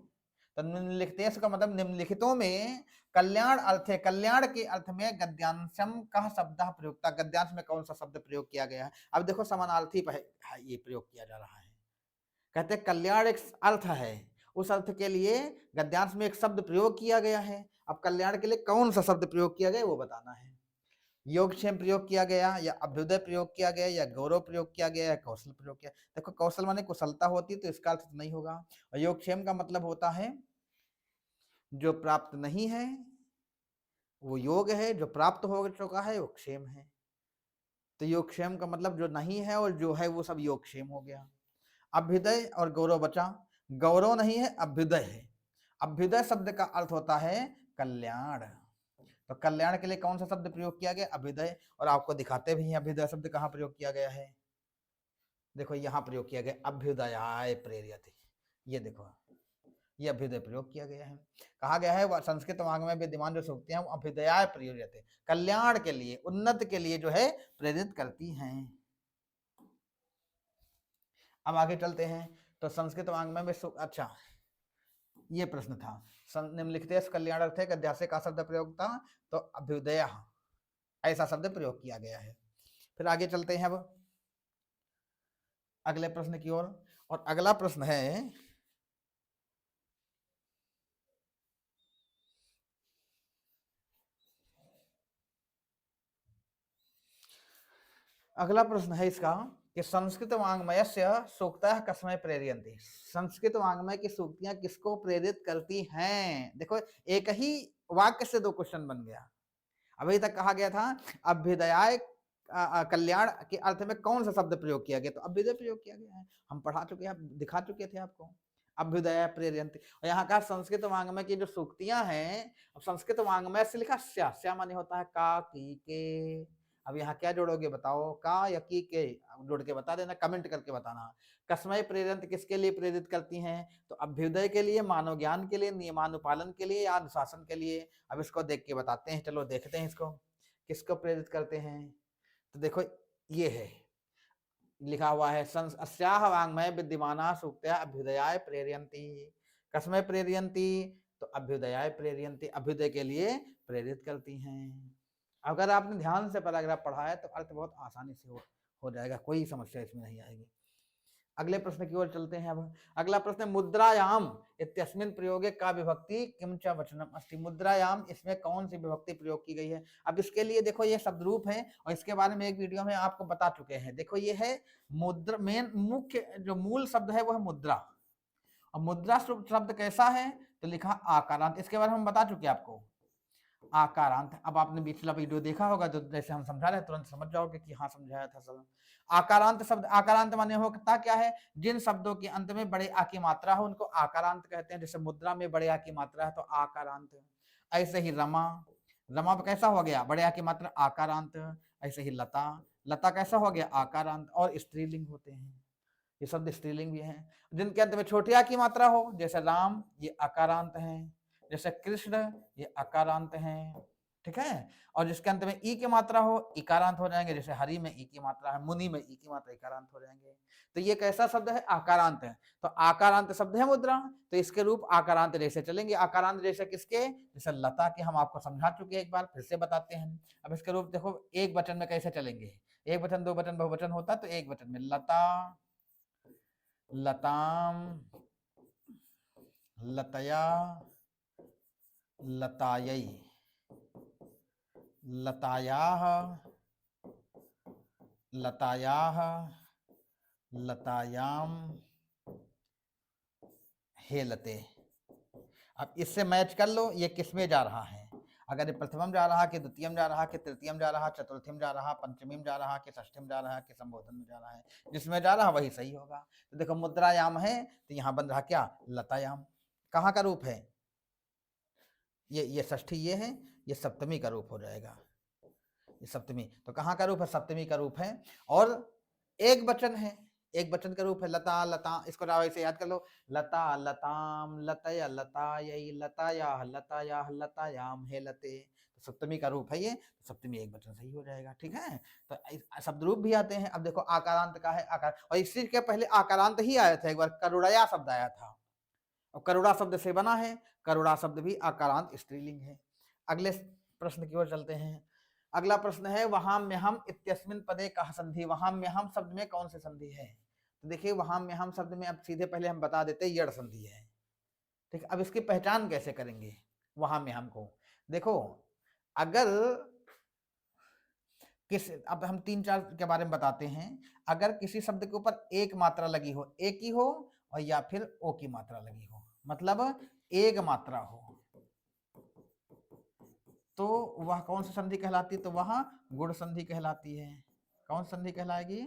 तो निम्नलिखित का मतलब निम्नलिखितों में कल्याण अर्थ है, कल्याण के अर्थ में गद्यांशम का शब्द प्रयुक्ता, गद्यांश में कौन सा शब्द प्रयोग किया गया है? अब देखो समानार्थी ये प्रयोग किया जा रहा है। कहते हैं कल्याण एक अर्थ है, उस अर्थ के लिए गद्यांश में एक शब्द प्रयोग किया गया है। अब कल्याण के लिए कौन सा शब्द प्रयोग किया गया वो बताना है। योगक्षेम प्रयोग किया गया, या अभ्युदय प्रयोग किया गया, या गौरव प्रयोग किया गया, या कौशल प्रयोग किया। देखो कौशल माने कुशलता होती है, तो इसका अर्थ नहीं होगा। और योगक्षेम का मतलब होता है जो प्राप्त नहीं है वो योग है, जो प्राप्त हो चुका है वो क्षेम है। तो योगक्षेम का मतलब जो नहीं है और जो है वो सब योगक्षेम हो गया। अभ्युदय और गौरव बचा, गौरव नहीं है, अभ्युदय है। अभ्युदय शब्द का अर्थ होता है कल्याण, तो कल्याण के लिए कौन सा शब्द प्रयोग किया गया? अभ्युदय। और आपको दिखाते भी हैं अभ्युदय शब्द कहाँ प्रयोग किया गया है, देखो यहाँ प्रयोग किया गया, अभ्युदयाय प्रेर्यते, ये देखो ये अभ्युदय प्रयोग किया गया है। कहा गया है संस्कृत वांग में विद्यमान जो सूक्तियां हैं वो अभ्युदयाय प्रेर्यते, कल्याण के लिए, उन्नत के लिए जो है प्रेरित करती हैं। अब आगे चलते हैं, तो संस्कृत वांग में अच्छा ये प्रश्न था, निम्नलिखित कल्याणार्थ गद्या से का शब्द प्रयोग था, तो अभ्युदय ऐसा शब्द प्रयोग किया गया है। फिर आगे चलते हैं अब अगले प्रश्न की ओर, और अगला प्रश्न है, अगला प्रश्न है इसका, कि संस्कृत वाङ्मयस्य सूक्तः कस्मै प्रेरयन्ति। संस्कृत वाङ्मय की सूक्तियां किसको प्रेरित करती हैं? देखो एक ही वाक्य से 2 क्वेश्चन बन गया। अभी तक कहा गया था अभ्युदयाय कल्याण के अर्थ में कौन सा शब्द प्रयोग किया गया, तो अभ्युदय प्रयोग किया गया है। हम पढ़ा चुके हैं, दिखा चुके थे आपको, अभ्युदय प्रेरयन्ति। और यहाँ कहा संस्कृत वाङ्मय की जो सूक्तियां हैं, अब संस्कृत वाङ्मय से लिखा स्या माने होता है का की के। अब यहाँ क्या जोड़ोगे बताओ, का या की के जोड़ के बता देना, कमेंट करके बताना। कस्मै प्रेरयन्ति किसके लिए प्रेरित करती हैं, तो अभ्युदय के लिए, मानव ज्ञान के लिए, नियमानुपालन के लिए या अनुशासन के लिए। अब इसको देख के बताते हैं, चलो देखते हैं इसको किसको प्रेरित करते हैं। तो देखो ये है लिखा हुआ है, अस्याह वाङ्मय विद्यमाना सूक्तया अभ्युदयाय प्रेरयन्ति। कस्मै प्रेरयन्ति, तो अभ्युदयाय प्रेरयन्ति, अभ्युदय के लिए प्रेरित करती हैं। अगर आपने ध्यान से पैराग्राफ पढ़ा है तो अर्थ बहुत आसानी से हो जाएगा, कोई समस्या इसमें नहीं आएगी। अगले प्रश्न की ओर चलते हैं। अब अगला प्रश्न, मुद्रायाम इत्यस्मिन् प्रयोगे का विभक्ति किम च वचनम अस्ति। मुद्रायाम, इसमें कौन सी विभक्ति प्रयोग की गई है। अब इसके लिए देखो ये शब्द रूप है और इसके बारे में एक वीडियो में आपको बता चुके हैं। देखो ये है मुद्रा, मेन मुख्य जो मूल शब्द है वो है मुद्रा। और मुद्रा शब्द कैसा है, तो लिखा आकारांत, इसके बारे में हम बता चुके आपको, आकारांत। अब आपने पिछला वीडियो देखा होगा तो जैसे हम समझा रहे हैं तुरंत समझ जाओगे कि हाँ समझाया था सब। आकारांत शब्द, आकारांत माने होता क्या है, जिन शब्दों के अंत में बड़े आ की मात्रा हो उनको आकारांत कहते हैं। जैसे मुद्रा में बड़े आ की मात्रा है तो आकारांत। ऐसे ही रमा, रमा कैसा हो गया, बड़े आ की मात्रा आकारांत। ऐसे ही लता, लता कैसा हो गया आकारांत। और स्त्रीलिंग होते हैं, ये शब्द स्त्रीलिंग भी हैं। जिनके अंत में छोटी आ की मात्रा हो, जैसे राम, ये आकारांत हैं। जैसे कृष्ण, ये अकारांत हैं, ठीक है। और जिसके अंत में ई की मात्रा हो, इकारांत हो जाएंगे। जैसे हरि में ई की मात्रा है, मुनि में ई की मात्रा, इकारांत हो जाएंगे। तो ये कैसा शब्द है, आकारांत है। तो आकारांत शब्द है मुद्रा, तो इसके रूप आकारांत जैसे चलेंगे। आकारांत जैसे किसके, जैसे लता के हम आपको समझा चुके हैं, एक बार फिर से बताते हैं। अब इसके रूप देखो एक वचन में कैसे चलेंगे, एक वचन, दो वचन, बहुवचन होता तो एक वचन में लता, लताम, लतया, लतायै, लतायाः, लतायाः, लतायाम, हेलते। अब इससे मैच कर लो ये किस में जा रहा है, अगर ये प्रथमम जा रहा, कि द्वितीयम जा रहा, कि तृतीयम जा रहा, चतुर्थीम जा रहा, पंचमीम जा रहा, कि षष्ठीम जा रहा, कि संबोधन में जा रहा है, जिसमें जा रहा वही सही होगा। तो देखो मुद्रायाम है तो यहाँ बन रहा क्या, लतायाम। कहाँ का रूप है, ये षष्ठी ये है, ये सप्तमी का रूप हो जाएगा, ये सप्तमी। तो कहाँ का रूप है, सप्तमी का रूप है। और एक वचन है, एक वचन का रूप है लता, लता। इसको ऐसे याद कर लो, लता, लताम, लतया, लतायै, लतायाः, लतायाः, लतायाम, हेलते। तो सप्तमी का रूप है ये, तो सप्तमी एक वचन सही हो जाएगा, ठीक है। तो शब्द रूप भी आते हैं। अब देखो आकारांत का है, आकार, और इसी के पहले आकारांत ही आया था, एक बार करुड़या शब्द आया था, और करुड़ा शब्द से बना है। करुड़ा शब्द भी आकारांत स्त्रीलिंग है। अगले प्रश्न की ओर चलते हैं। अगला प्रश्न है, वहां में हम इत्यस्मिन पदे कह संधि। वहां में हम शब्द में कौन सी संधि है, तो देखिए वहां में हम शब्द में अब सीधे पहले हम बता देते यड़ संधि है, ठीक। अब इसकी पहचान कैसे करेंगे वहां में हम को, देखो अगर अब हम 3-4 के बारे में बताते हैं। अगर किसी शब्द के ऊपर एक मात्रा लगी हो, एक ही हो, और या फिर ओ की मात्रा लगी हो, मतलब एक मात्रा हो, तो वह कौन सी संधि कहलाती है, तो वह गुण संधि कहलाती है। कौन संधि कहलाएगी,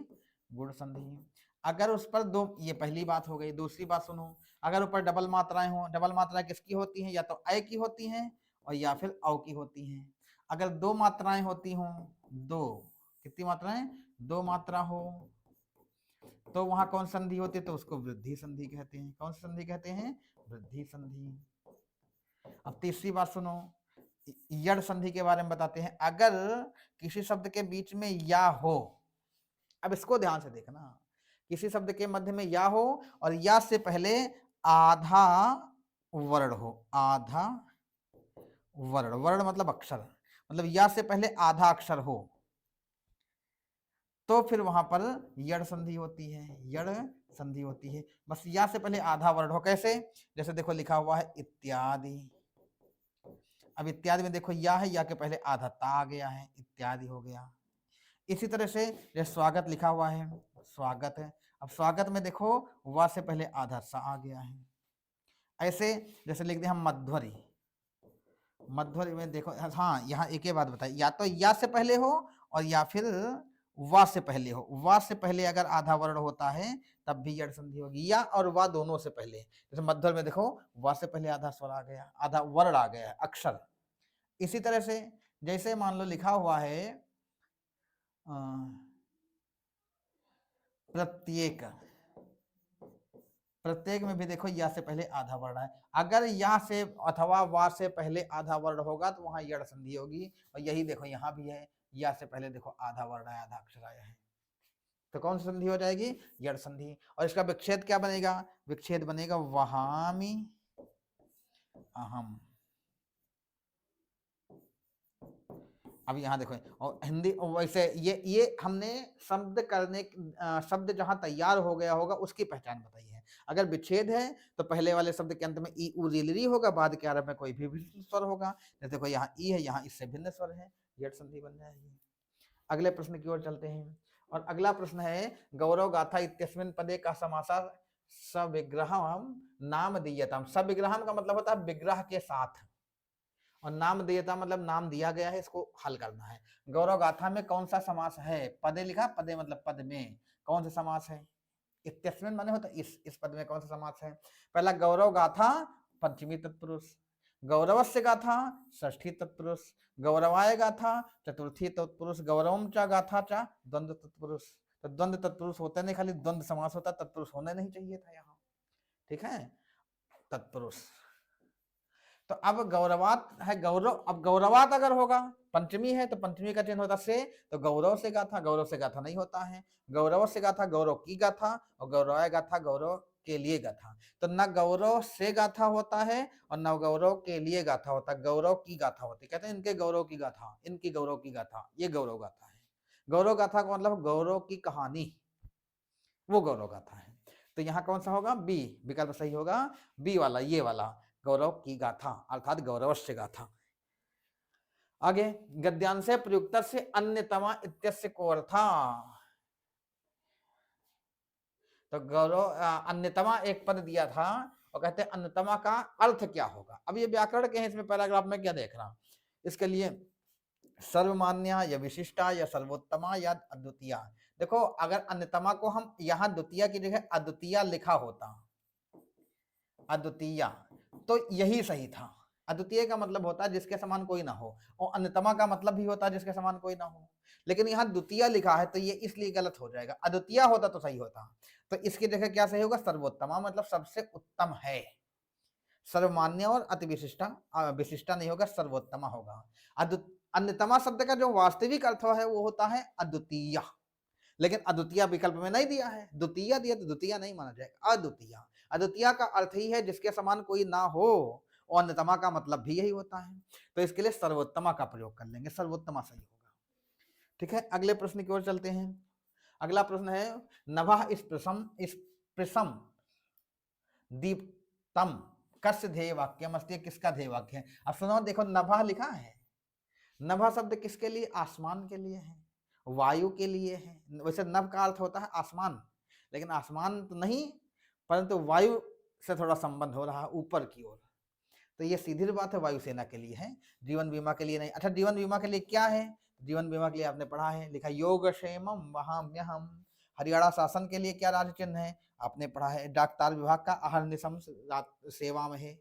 गुण संधि। अगर उस पर दो, ये पहली बात हो गई। दूसरी बात सुनो, अगर ऊपर डबल मात्राएं हो, डबल मात्राएं किसकी होती हैं, या तो अ की होती हैं और या फिर औ की होती हैं। अगर दो मात्राएं होती हों, दो, कितनी मात्राएं, दो मात्रा हो, तो वहां कौन संधि होती है, तो उसको वृद्धि संधि कहते हैं। कौन सी संधि कहते हैं, वृद्धि संधि। अब तीसरी बात सुनो, यड़ संधि के बारे में बताते हैं। अगर किसी शब्द के बीच में या हो, अब इसको ध्यान से देखना, किसी शब्द के मध्य में या हो और या से पहले आधा वर्ण हो, आधा वर्ण, वर्ण मतलब अक्षर, मतलब या से पहले आधा अक्षर हो, तो फिर वहां पर यड़ संधि होती है, यड़ संधि होती है। बस या से पहले आधा वर्ण हो। कैसे, जैसे देखो लिखा हुआ है इत्यादि। अब इत्यादि में देखो या है, या के पहले आधा ता आ गया है, इत्यादि हो गया। इसी तरह से जैसे स्वागत लिखा हुआ है, स्वागत है। अब स्वागत में देखो वा से पहले आधा सा आ गया है। ऐसे जैसे लिख दिया हम मध्वरी, मध्वरी में देखो, हाँ यहाँ एक ही बात बताई, या तो या से पहले हो और या फिर वा से पहले हो। वा से पहले अगर आधा वर्ण होता है तब भी यड़ संधि होगी, या और वा दोनों से पहले। जैसे मध्वर में देखो वा से पहले आधा स्वर आ गया, आधा वर्ण आ गया, अक्षर। इसी तरह से जैसे मान लो लिखा हुआ है प्रत्येक, प्रत्येक में भी देखो या से पहले आधा वर्ण है। अगर या से अथवा वा से पहले आधा वर्ण होगा तो वहां यड़ संधि होगी, और यही देखो यहाँ भी है, या से पहले देखो आधा वर्ण है, आधा अक्षर आया है, तो कौन सी संधि हो जाएगी? यड़ संधि। और इसका विच्छेद क्या बनेगा? विच्छेद बनेगा वहामी अहम। अब यहाँ देखो, और हिंदी वैसे ये हमने शब्द करने, शब्द जहां तैयार हो गया होगा उसकी पहचान बताई है। अगर विच्छेद है तो पहले वाले शब्द के अंत में ई उ री ली होगा, बाद के आरंभ में कोई भी स्वर होगा। जैसे देखो यहाँ ई है, यहाँ इससे भिन्न स्वर है, यड़ संधि बन जाएगी। अगले प्रश्न की ओर चलते हैं, और अगला प्रश्न है गौरव गाथा इत्यस्मिन् पदे का समासा सविग्रहम नाम दीयताम। सविग्रहम का मतलब होता है विग्रह के साथ, और नाम देयता मतलब नाम दिया गया है, इसको हल करना है। गौरव गाथा में कौन सा समास है? पदे लिखा, पदे मतलब पद में, कौन सा समास है? इत्यस्मिन् माने होता इस पद में कौन सा समास है? पहला गौरव गाथा पंचमी तत्पुरुष, गौरवस्य गाथा षष्ठी तत्पुरुष, गौरवाय गाथा चतुर्थी तत्पुरुष, गौरवम च गाथा च द्वंद्व तत्पुरुष। तो द्वंद्व तत्पुरुष होता नहीं, खाली द्वंद्व समास होता, तत्पुरुष होना नहीं चाहिए था यहाँ, ठीक है, तत्पुरुष। तो अब गौरवात है गौरव, अब गौरवात अगर होगा, पंचमी है तो पंचमी का चिन्ह होता से, तो गौरव से गाथा, गौरव से गाथा नहीं होता है, गौरव से गाथा गौरव की गाथा, और गौरवाय गाथा गौरव के लिए गाथा। तो न गौरव से गाथा होता है और न गौरव के लिए गाथा होता, गौरव की गाथा होती। कहते हैं इनके गौरव की गाथा, इनकी गौरव की गाथा, ये गौरव गाथा है। गौरव गाथा का मतलब गौरव की कहानी, वो गौरव गाथा है। तो यहाँ कौन सा होगा? बी विकल्प सही होगा, बी वाला, ये वाला, गौरव की गाथा अर्थात गौरवस्य गाथा। आगे गद्यांश प्रयुक्त से अन्यतमा इत्यस्य को अर्था। तो गौरव अन्यतमा एक पद दिया था और कहते हैं अन्यतमा का अर्थ क्या होगा। अब ये व्याकरण के हैं, इसमें पैराग्राफ में क्या देख रहा, इसके लिए सर्वमान्या या विशिष्टा या सर्वोत्तमा या अद्वितीय। देखो अगर अन्यतमा को हम यहाँ द्वितीय की जगह अद्वितीय लिखा होता, अद्वितीय, तो यही सही था। अद्वितीय का मतलब होता है जिसके समान कोई ना हो, और अन्यतमा का मतलब भी होता है जिसके समान कोई ना हो, लेकिन यहाँ द्वितीय लिखा है तो ये इसलिए गलत हो जाएगा। अद्वितीय होता तो सही होता, तो इसकी जगह क्या सही होगा? सर्वोत्तमा मतलब सबसे उत्तम है। सर्वमान्य और अति विशिष्टा, विशिष्टा नहीं होगा, सर्वोत्तमा होगा। अन्यतमा शब्द का जो वास्तविक अर्थ है वो होता है अद्वितीय, लेकिन अद्वितीय विकल्प में नहीं दिया है, द्वितीय दिया तो द्वितीय नहीं माना जाएगा, अद्वितीय। अद्वितीय का अर्थ ही है जिसके समान कोई ना हो, और अन्यतमा का मतलब भी यही होता है, तो इसके लिए सर्वोत्तमा का प्रयोग कर लेंगे, सर्वोत्तमा सही होगा। ठीक है, अगले प्रश्न की ओर चलते हैं। अगला प्रश्न है नभः स्पृशम दीप्तम कस्य ध्येय वाक्यम अस्ति, किसका ध्येय वाक्य है? अब सुनो, देखो नभः लिखा है, नभः शब्द किसके लिए? आसमान के लिए है, वायु के लिए है। वैसे नभ का अर्थ होता है आसमान, लेकिन आसमान तो नहीं, परंतु वायु से थोड़ा संबंध हो रहा है ऊपर की ओर, तो ये सीधी बात है, वायुसेना के लिए है, जीवन बीमा के लिए नहीं। अच्छा, जीवन बीमा के लिए क्या है? जीवन बीमा के लिए आपने पढ़ा है, लिखा योगक्षेमम वहाम्यहम। हरियाणा शासन के लिए क्या राज्य चिन्ह है? आपने पढ़ा है, डाकतार विभाग का अहर्निशम सेवा में है।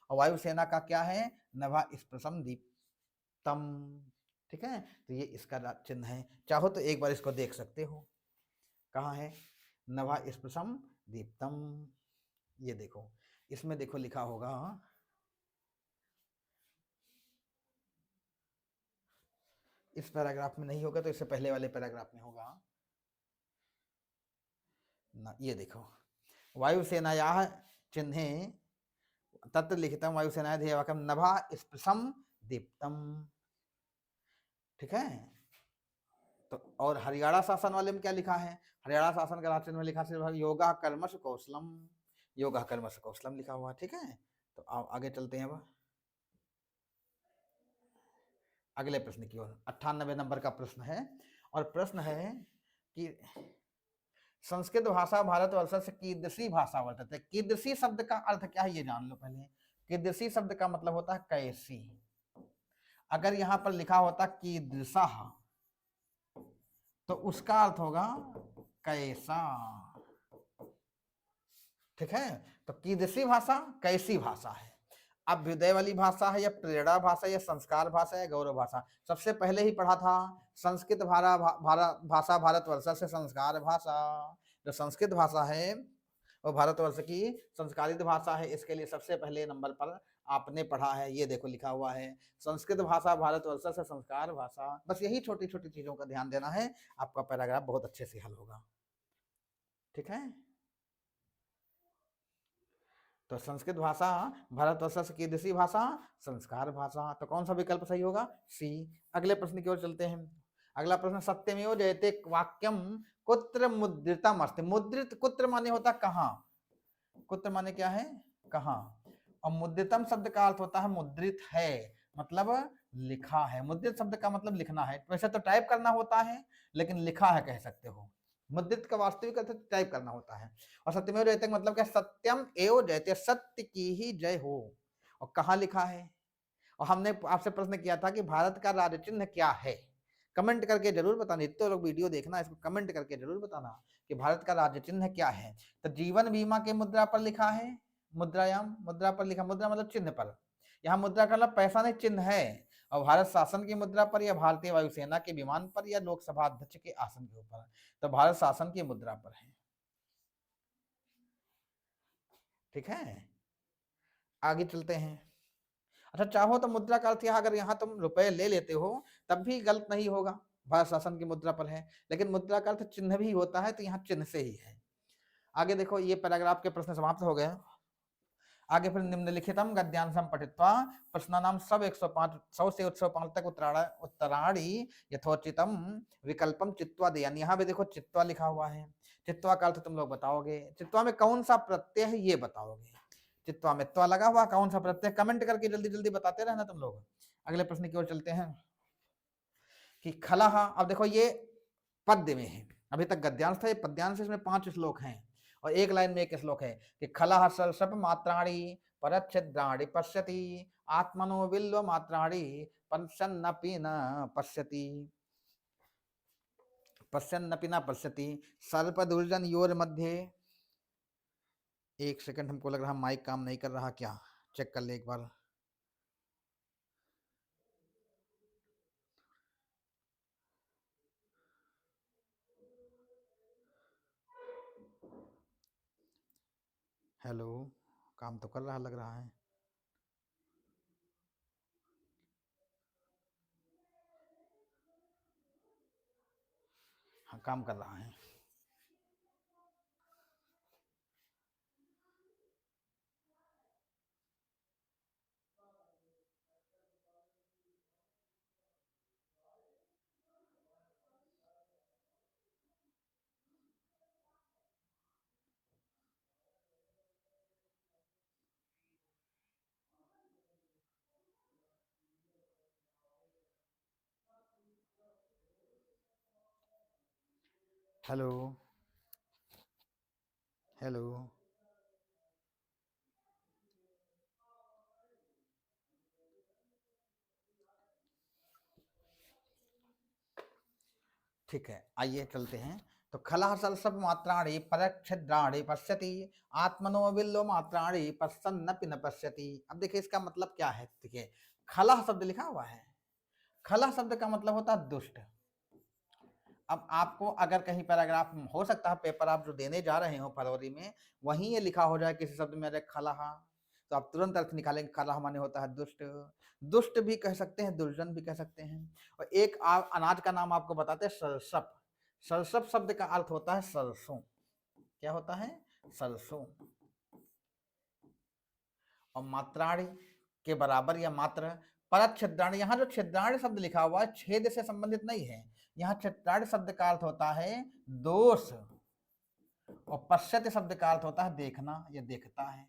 और वायुसेना का क्या है? नभः स्पृशम दीप्तम। ठीक है, तो ये इसका चिन्ह है। चाहो तो एक बार इसको देख सकते हो, कहाँ है? नभः स्पृशम दीप्तम, ये देखो, इसमें देखो लिखा होगा, इस पैराग्राफ में नहीं होगा तो इससे पहले वाले पैराग्राफ में होगा ना। ये देखो, वायुसेनायाः चिन्हे तत्र लिखितम वायुसेनायाः ध्येयवाक्यम नभः स्पृशम दीप्तम। ठीक है, तो और हरियाणा शासन वाले में क्या लिखा है? हरियाणा शासन का राज्य में लिखा सिर्फ योगा कर्मश कौशलम, योगा कर्मश कौशलम लिखा हुआ। ठीक है, तो आप आगे चलते हैं। अब अगले प्रश्न की ओर, 98 नंबर का प्रश्न है, और प्रश्न है कि संस्कृत भाषा भारतवर्ष कीदृशी भाषा वर्तते। कीदृशी शब्द का अर्थ क्या है ये जान लो पहले। कीदृशी शब्द का मतलब होता है कैसी। अगर यहां पर लिखा होता कीदृशा तो उसका अर्थ होगा कैसा। ठीक है, तो कीदृशी भाषा कैसी भाषा है। अभ्युदय वाली भाषा है या प्रेरणा भाषा या संस्कार भाषा या गौरव भाषा। सबसे पहले ही पढ़ा था संस्कृत भाषा भारतवर्ष से संस्कार भाषा। जो संस्कृत भाषा है वो भारतवर्ष की संस्कारित भाषा है। इसके लिए सबसे पहले नंबर पर आपने पढ़ा है, ये देखो लिखा हुआ है संस्कृत भाषा भारतवर्ष से संस्कार भाषा। बस यही छोटी छोटी चीजों का ध्यान देना है, आपका पैराग्राफ बहुत अच्छे से हल होगा। ठीक है, तो संस्कृत भाषा भारतवर्ष की कीदृशी भाषा संस्कार भाषा। तो कौन सा विकल्प सही होगा? सी। अगले प्रश्न की ओर चलते हैं। अगला प्रश्न सत्यमेव जयते वाक्यम कुत्र मुद्रितम अस्ति। मुद्रित कुत्र माने होता कहाँ, कुत्र माने क्या है कहाँ, और मुद्रितम शब्द का अर्थ होता है मुद्रित है, मतलब लिखा है। मुद्रित शब्द का मतलब लिखना है, वैसे तो टाइप करना होता है लेकिन लिखा है कह सकते हो। मुद्रित का वास्तविक अर्थ टाइप करना होता है। और सत्यमेव जयते का मतलब क्या, सत्यम एव जयते, सत्य की ही जय हो। और कहाँ लिखा है, और हमने आपसे प्रश्न किया था कि भारत का राज्य चिन्ह क्या है। कमेंट करके जरूर बताना, इतने लोग वीडियो देखना, इसको कमेंट करके जरूर बताना कि भारत का राज्य चिन्ह क्या है। तो जीवन बीमा के मुद्रा पर लिखा है, मुद्रायाम, मुद्रा पर लिखा, मुद्रा मतलब चिन्ह पर। यहाँ मुद्रा का मतलब पैसा नहीं, चिन्ह है। और भारत शासन की मुद्रा पर या भारतीय वायुसेना के विमान पर या लोकसभा अध्यक्ष के आसन के ऊपर। तो भारत शासन की मुद्रा पर है। ठीक है, आगे चलते हैं। अच्छा, चाहो तो मुद्रा का अर्थ यहाँ, अगर यहाँ तुम रुपए ले लेते हो तब भी गलत नहीं होगा, भारत शासन की मुद्रा पर है। लेकिन मुद्रा का अर्थ चिन्ह भी होता है, तो यहाँ चिन्ह से ही है। आगे देखो, ये पैराग्राफ के प्रश्न समाप्त हो गए। आगे फिर निम्नलिखितम गद्यांशम पठित्वा प्रश्नानाम सब 105 100 से 105 तक उत्तराणी यथोचितम विकल्पम चित्वा देयान। यहाँ भी देखो चित्वा लिखा हुआ है। चित्वा का अर्थ तुम लोग बताओगे। चित्वा में कौन सा प्रत्यय है ये बताओगे। चित्वा में त्वा लगा हुआ, कौन सा प्रत्यय, कमेंट करके जल्दी जल्दी बताते रहना तुम लोग। अगले प्रश्न की ओर चलते हैं कि खलह। अब देखो ये पद्य में है, अभी तक गद्यांश था, ये पद्यांश, इसमें 5 श्लोक हैं और एक लाइन में 1 श्लोक है कि खलह सरसप मात्राणी परच्छिद्राणि पश्यति आत्मनो बिल्व मात्राणी पश्यन्नपि न पश्यति, पश्यन्नपि न पश्यति सर्प दुर्जन योर मध्य। 1 सेकंड, हमको लग रहा माइक काम नहीं कर रहा, क्या चेक कर ले एक बार। हेलो, काम तो कर रहा लग रहा है। हाँ, काम कर रहा है। हेलो हेलो, ठीक है, आइए चलते हैं। तो खलह सरसप मात्राणी परच्छिद्राणि पश्यति आत्मनो बिल्लो मात्राणी पश्यन्नपि न पश्यति। अब देखिए इसका मतलब क्या है। देखिए खलह शब्द लिखा हुआ है, खलह शब्द का मतलब होता है दुष्ट। अब आपको अगर कहीं पैराग्राफ हो सकता है, पेपर आप जो देने जा रहे हो फरवरी में, वहीं ये लिखा हो जाए किसी शब्द में अरे खलह, तो आप तुरंत अर्थ निकालेंगे। खलह माने होता है दुष्ट, दुष्ट भी कह सकते हैं, दुर्जन भी कह सकते हैं। और एक अनाज का नाम आपको बताते हैं सरसप। सरसप शब्द का अर्थ होता है सरसों। क्या होता है? सरसों। और मात्राणी के बराबर या मात्र, परत छिद्राणी, यहाँ जो छिद्राणी शब्द लिखा हुआ है छेद से संबंधित नहीं है। यहाँ छिद्राणी शब्द का अर्थ होता है दोष, और पश्यत शब्द का अर्थ होता है देखना या देखता है।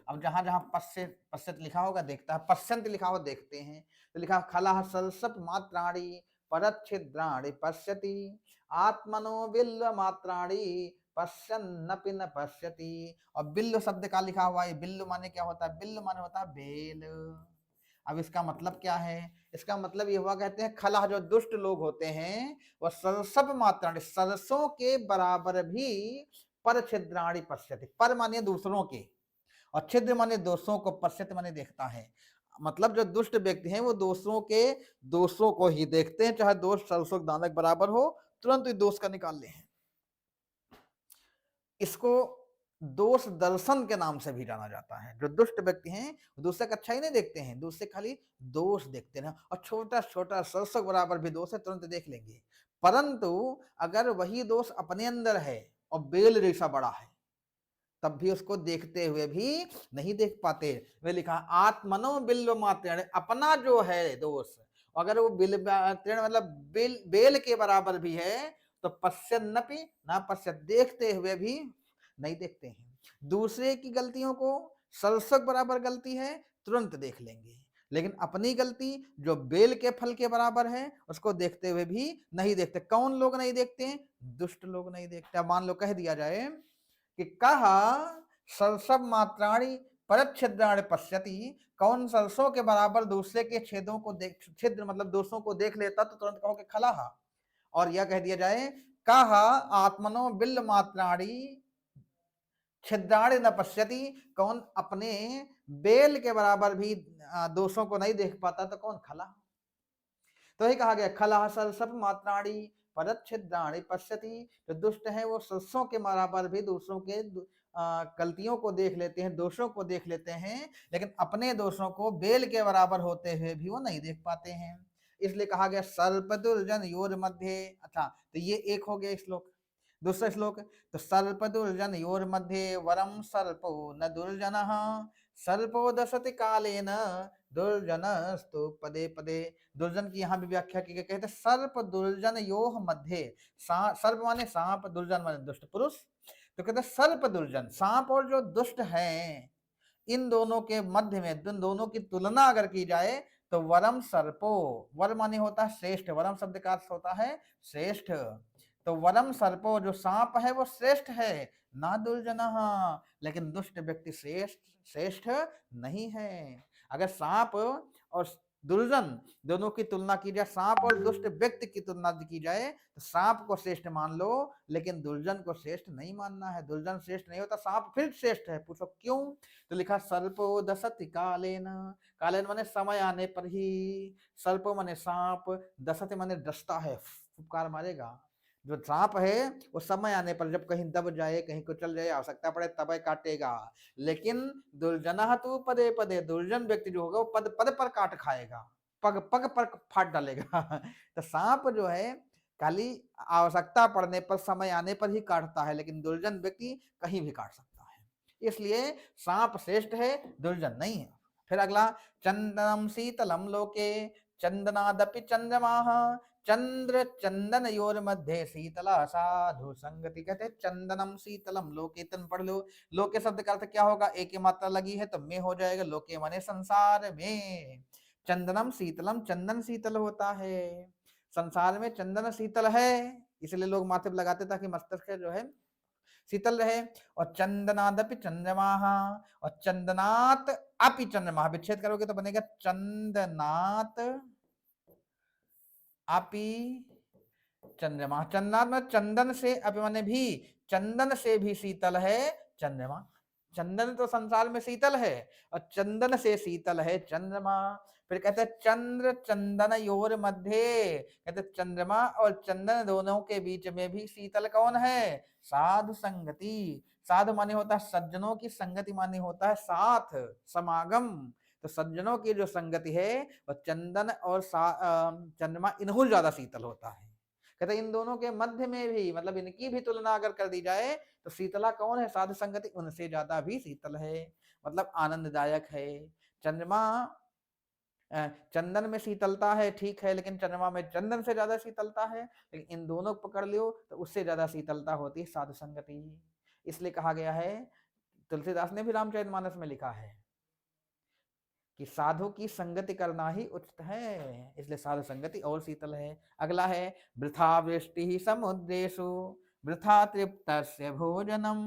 अब जहां जहां पश्यत लिखा होगा देखता है, पश्यंत लिखा हुआ देखते हैं। तो लिखा खला सरसप मात्राणी परत छिद्राणी पश्यति आत्मनो बिल्व मात्राणी पश्यन्नपि न पश्यति। और बिल्ल शब्द का लिखा हुआ है, बिल्ल माने क्या होता है? बिल्ल माने होता है बेल। अब इसका मतलब क्या है? इसका मतलब ये हुआ, कहते हैं खला, जो दुष्ट लोग होते हैं वह सब मात्रा सरसों के बराबर भी पर छिद्राणी पश्यति। पर माने दूसरों के, और छिद्र माने दोषों को, पश्यति माने देखता है। मतलब जो दुष्ट व्यक्ति हैं वो दूसरों के दोषों को ही देखते हैं, चाहे दोष सरसों के दाने के बराबर हो, तुरंत ही दोष का निकाल ले हैं। इसको दोष दर्शन के नाम से भी जाना जाता है। जो दुष्ट व्यक्ति हैं दूसरे का अच्छा ही नहीं देखते हैं, दूसरे खाली दोष देखते हैं, और छोटा छोटा सरसों बराबर भी दोष है तुरंत देख लेंगे। परंतु अगर वही दोष अपने अंदर है और बेल जैसा बड़ा है, तब भी उसको देखते हुए भी नहीं देख पाते। वे लिखा आत्मनो बिल्व मात्रेण, अपना जो है दोष अगर वो बिल मतलब बेल के बराबर भी है तो पश्यन्नपि ना पश्यत, देखते हुए भी नहीं देखते हैं। दूसरे की गलतियों को, सरसक बराबर गलती है तुरंत देख लेंगे, लेकिन अपनी गलती जो बेल के फल के बराबर है उसको देखते हुए भी नहीं देखते। कौन लोग नहीं देखते हैं? दुष्ट लोग नहीं देखते। मान लो कह दिया जाए कि कहा सरसव मात्राणी परच्छिद्राणि पश्यति, कौन सरसों के बराबर दूसरे के छेदों को देख, छिद्र मतलब दोषों को देख लेता, तो तुरंत कहो कि खलाहा। और यह कह दिया जाए कहा आत्मनो बिल्ल मात्राणी छिद्राणि न पश्यति, कौन अपने बेल के बराबर भी दोषों को नहीं देख पाता, तो कौन खला। तो ही कहा गया खला सरसव मात्राणी परच्छिद्राणि पश्यति, जो दुष्ट है वो सरसों के बराबर भी दूसरों के गलतियों को देख लेते हैं, दोषों को देख लेते हैं, लेकिन अपने दोषों को बेल के बराबर होते हुए भी वो नहीं देख पाते हैं। इसलिए कहा गया सर्प दुर्जन योर मध्य। अच्छा, तो ये एक हो गया श्लोक। दूसरा श्लोक, तो सर्प दुर्जन योर मध्य वरम सर्पो न दुर्जन, सर्पो दशति कालेन दुर्जनस्तु पदे पदे। दुर्जन की यहाँ भी व्याख्या की गई, कहते सर्प दुर्जन योह मध्य। सर्प माने सांप, दुर्जन माने दुष्ट पुरुष। तो कहते सर्प दुर्जन, सांप और जो दुष्ट हैं, इन दोनों के मध्य में, इन दोनों की तुलना अगर की जाए तो वरम सर्पो, वर माने होता है श्रेष्ठ, वरम शब्द का अर्थ होता है श्रेष्ठ। तो वरम सर्पो, जो सांप है वो श्रेष्ठ है, ना दुर्जन, लेकिन दुष्ट व्यक्ति श्रेष्ठ श्रेष्ठ नहीं है। अगर सांप और दुर्जन दोनों की तुलना की जाए, सांप और दुष्ट व्यक्ति की तुलना की जाए, तो सांप को श्रेष्ठ मान लो, लेकिन दुर्जन को श्रेष्ठ नहीं मानना है। दुर्जन श्रेष्ठ नहीं होता, सांप फिर श्रेष्ठ है। पूछो क्यों? तो लिखा सर्पो दशति कालेन, कालेन माने समय आने पर ही, सर्पो माने सांप, दशति माने डसता है, फुफकार मारेगा। जो सांप है वो समय आने पर, जब कहीं दब जाए, कहीं कुचल जाए, आवश्यकता पड़े तब काटेगा। लेकिन दुर्जना तो पदे पदे, दुर्जन व्यक्ति जो होगा वो पद पद पर काट खाएगा, पग पग पर फाट डालेगा। तो सांप जो है खाली आवश्यकता पड़ने पर, समय आने पर ही काटता है, लेकिन दुर्जन व्यक्ति कहीं भी काट सकता है। इसलिए सांप श्रेष्ठ है, दुर्जन नहीं है। फिर अगला, चंदनम शीतलम लोके चंदनादपि चंद्रमाः चंद्र चंदन योर मध्य शीतला साधु संगति। कहते हैं चंदनम शीतलम लोके, तन पढ़ लो। लोके शब्द का अर्थ क्या होगा? एक मात्रा लगी है तो में हो जाएगा, लोके माने संसार में। चंदनम शीतलम, चंदन शीतल होता है, संसार में चंदन शीतल है, इसलिए लोग माथे पर लगाते ताकि मस्तिष्क जो है शीतल रहे। और चंदनादपि चंद्रमा, और चंदनात अपि चंद्रमा, विच्छेद करोगे तो बनेगा चंदनात अपि चंद्रमा। चंदनात में चंदन से, अपि माने भी, चंदन से भी शीतल है चंद्रमा। चंदन तो संसार में शीतल है, और चंदन से शीतल है चंद्रमा। फिर कहते हैं चंद्र चंदन योर मध्य, कहते चंद्रमा और चंदन दोनों के बीच में भी शीतल कौन है? साधु संगति। साधु माने होता है सज्जनों की, संगति माने होता है साथ, समागम। तो सज्जनों की जो संगति है वह चंदन और चंद्रमा इनहुल ज्यादा शीतल होता है। कहते इन दोनों के मध्य में भी, मतलब इनकी भी तुलना अगर कर दी जाए तो शीतला कौन है? साधु संगति, उनसे ज्यादा भी शीतल है, मतलब आनंददायक है। चंद्रमा चंदन में शीतलता है, ठीक है, लेकिन चंद्रमा में चंदन से ज्यादा शीतलता है, लेकिन इन दोनों को पकड़ लियो तो उससे ज्यादा शीतलता होती है साधु संगति। इसलिए कहा गया है, तुलसीदास ने भी रामचरितमानस में लिखा है कि साधु की संगति करना ही उचित है, इसलिए साधु संगति और शीतल है। अगला है वृथा वृष्टि समुद्रेशु वृथा तृप्तस्य भोजनम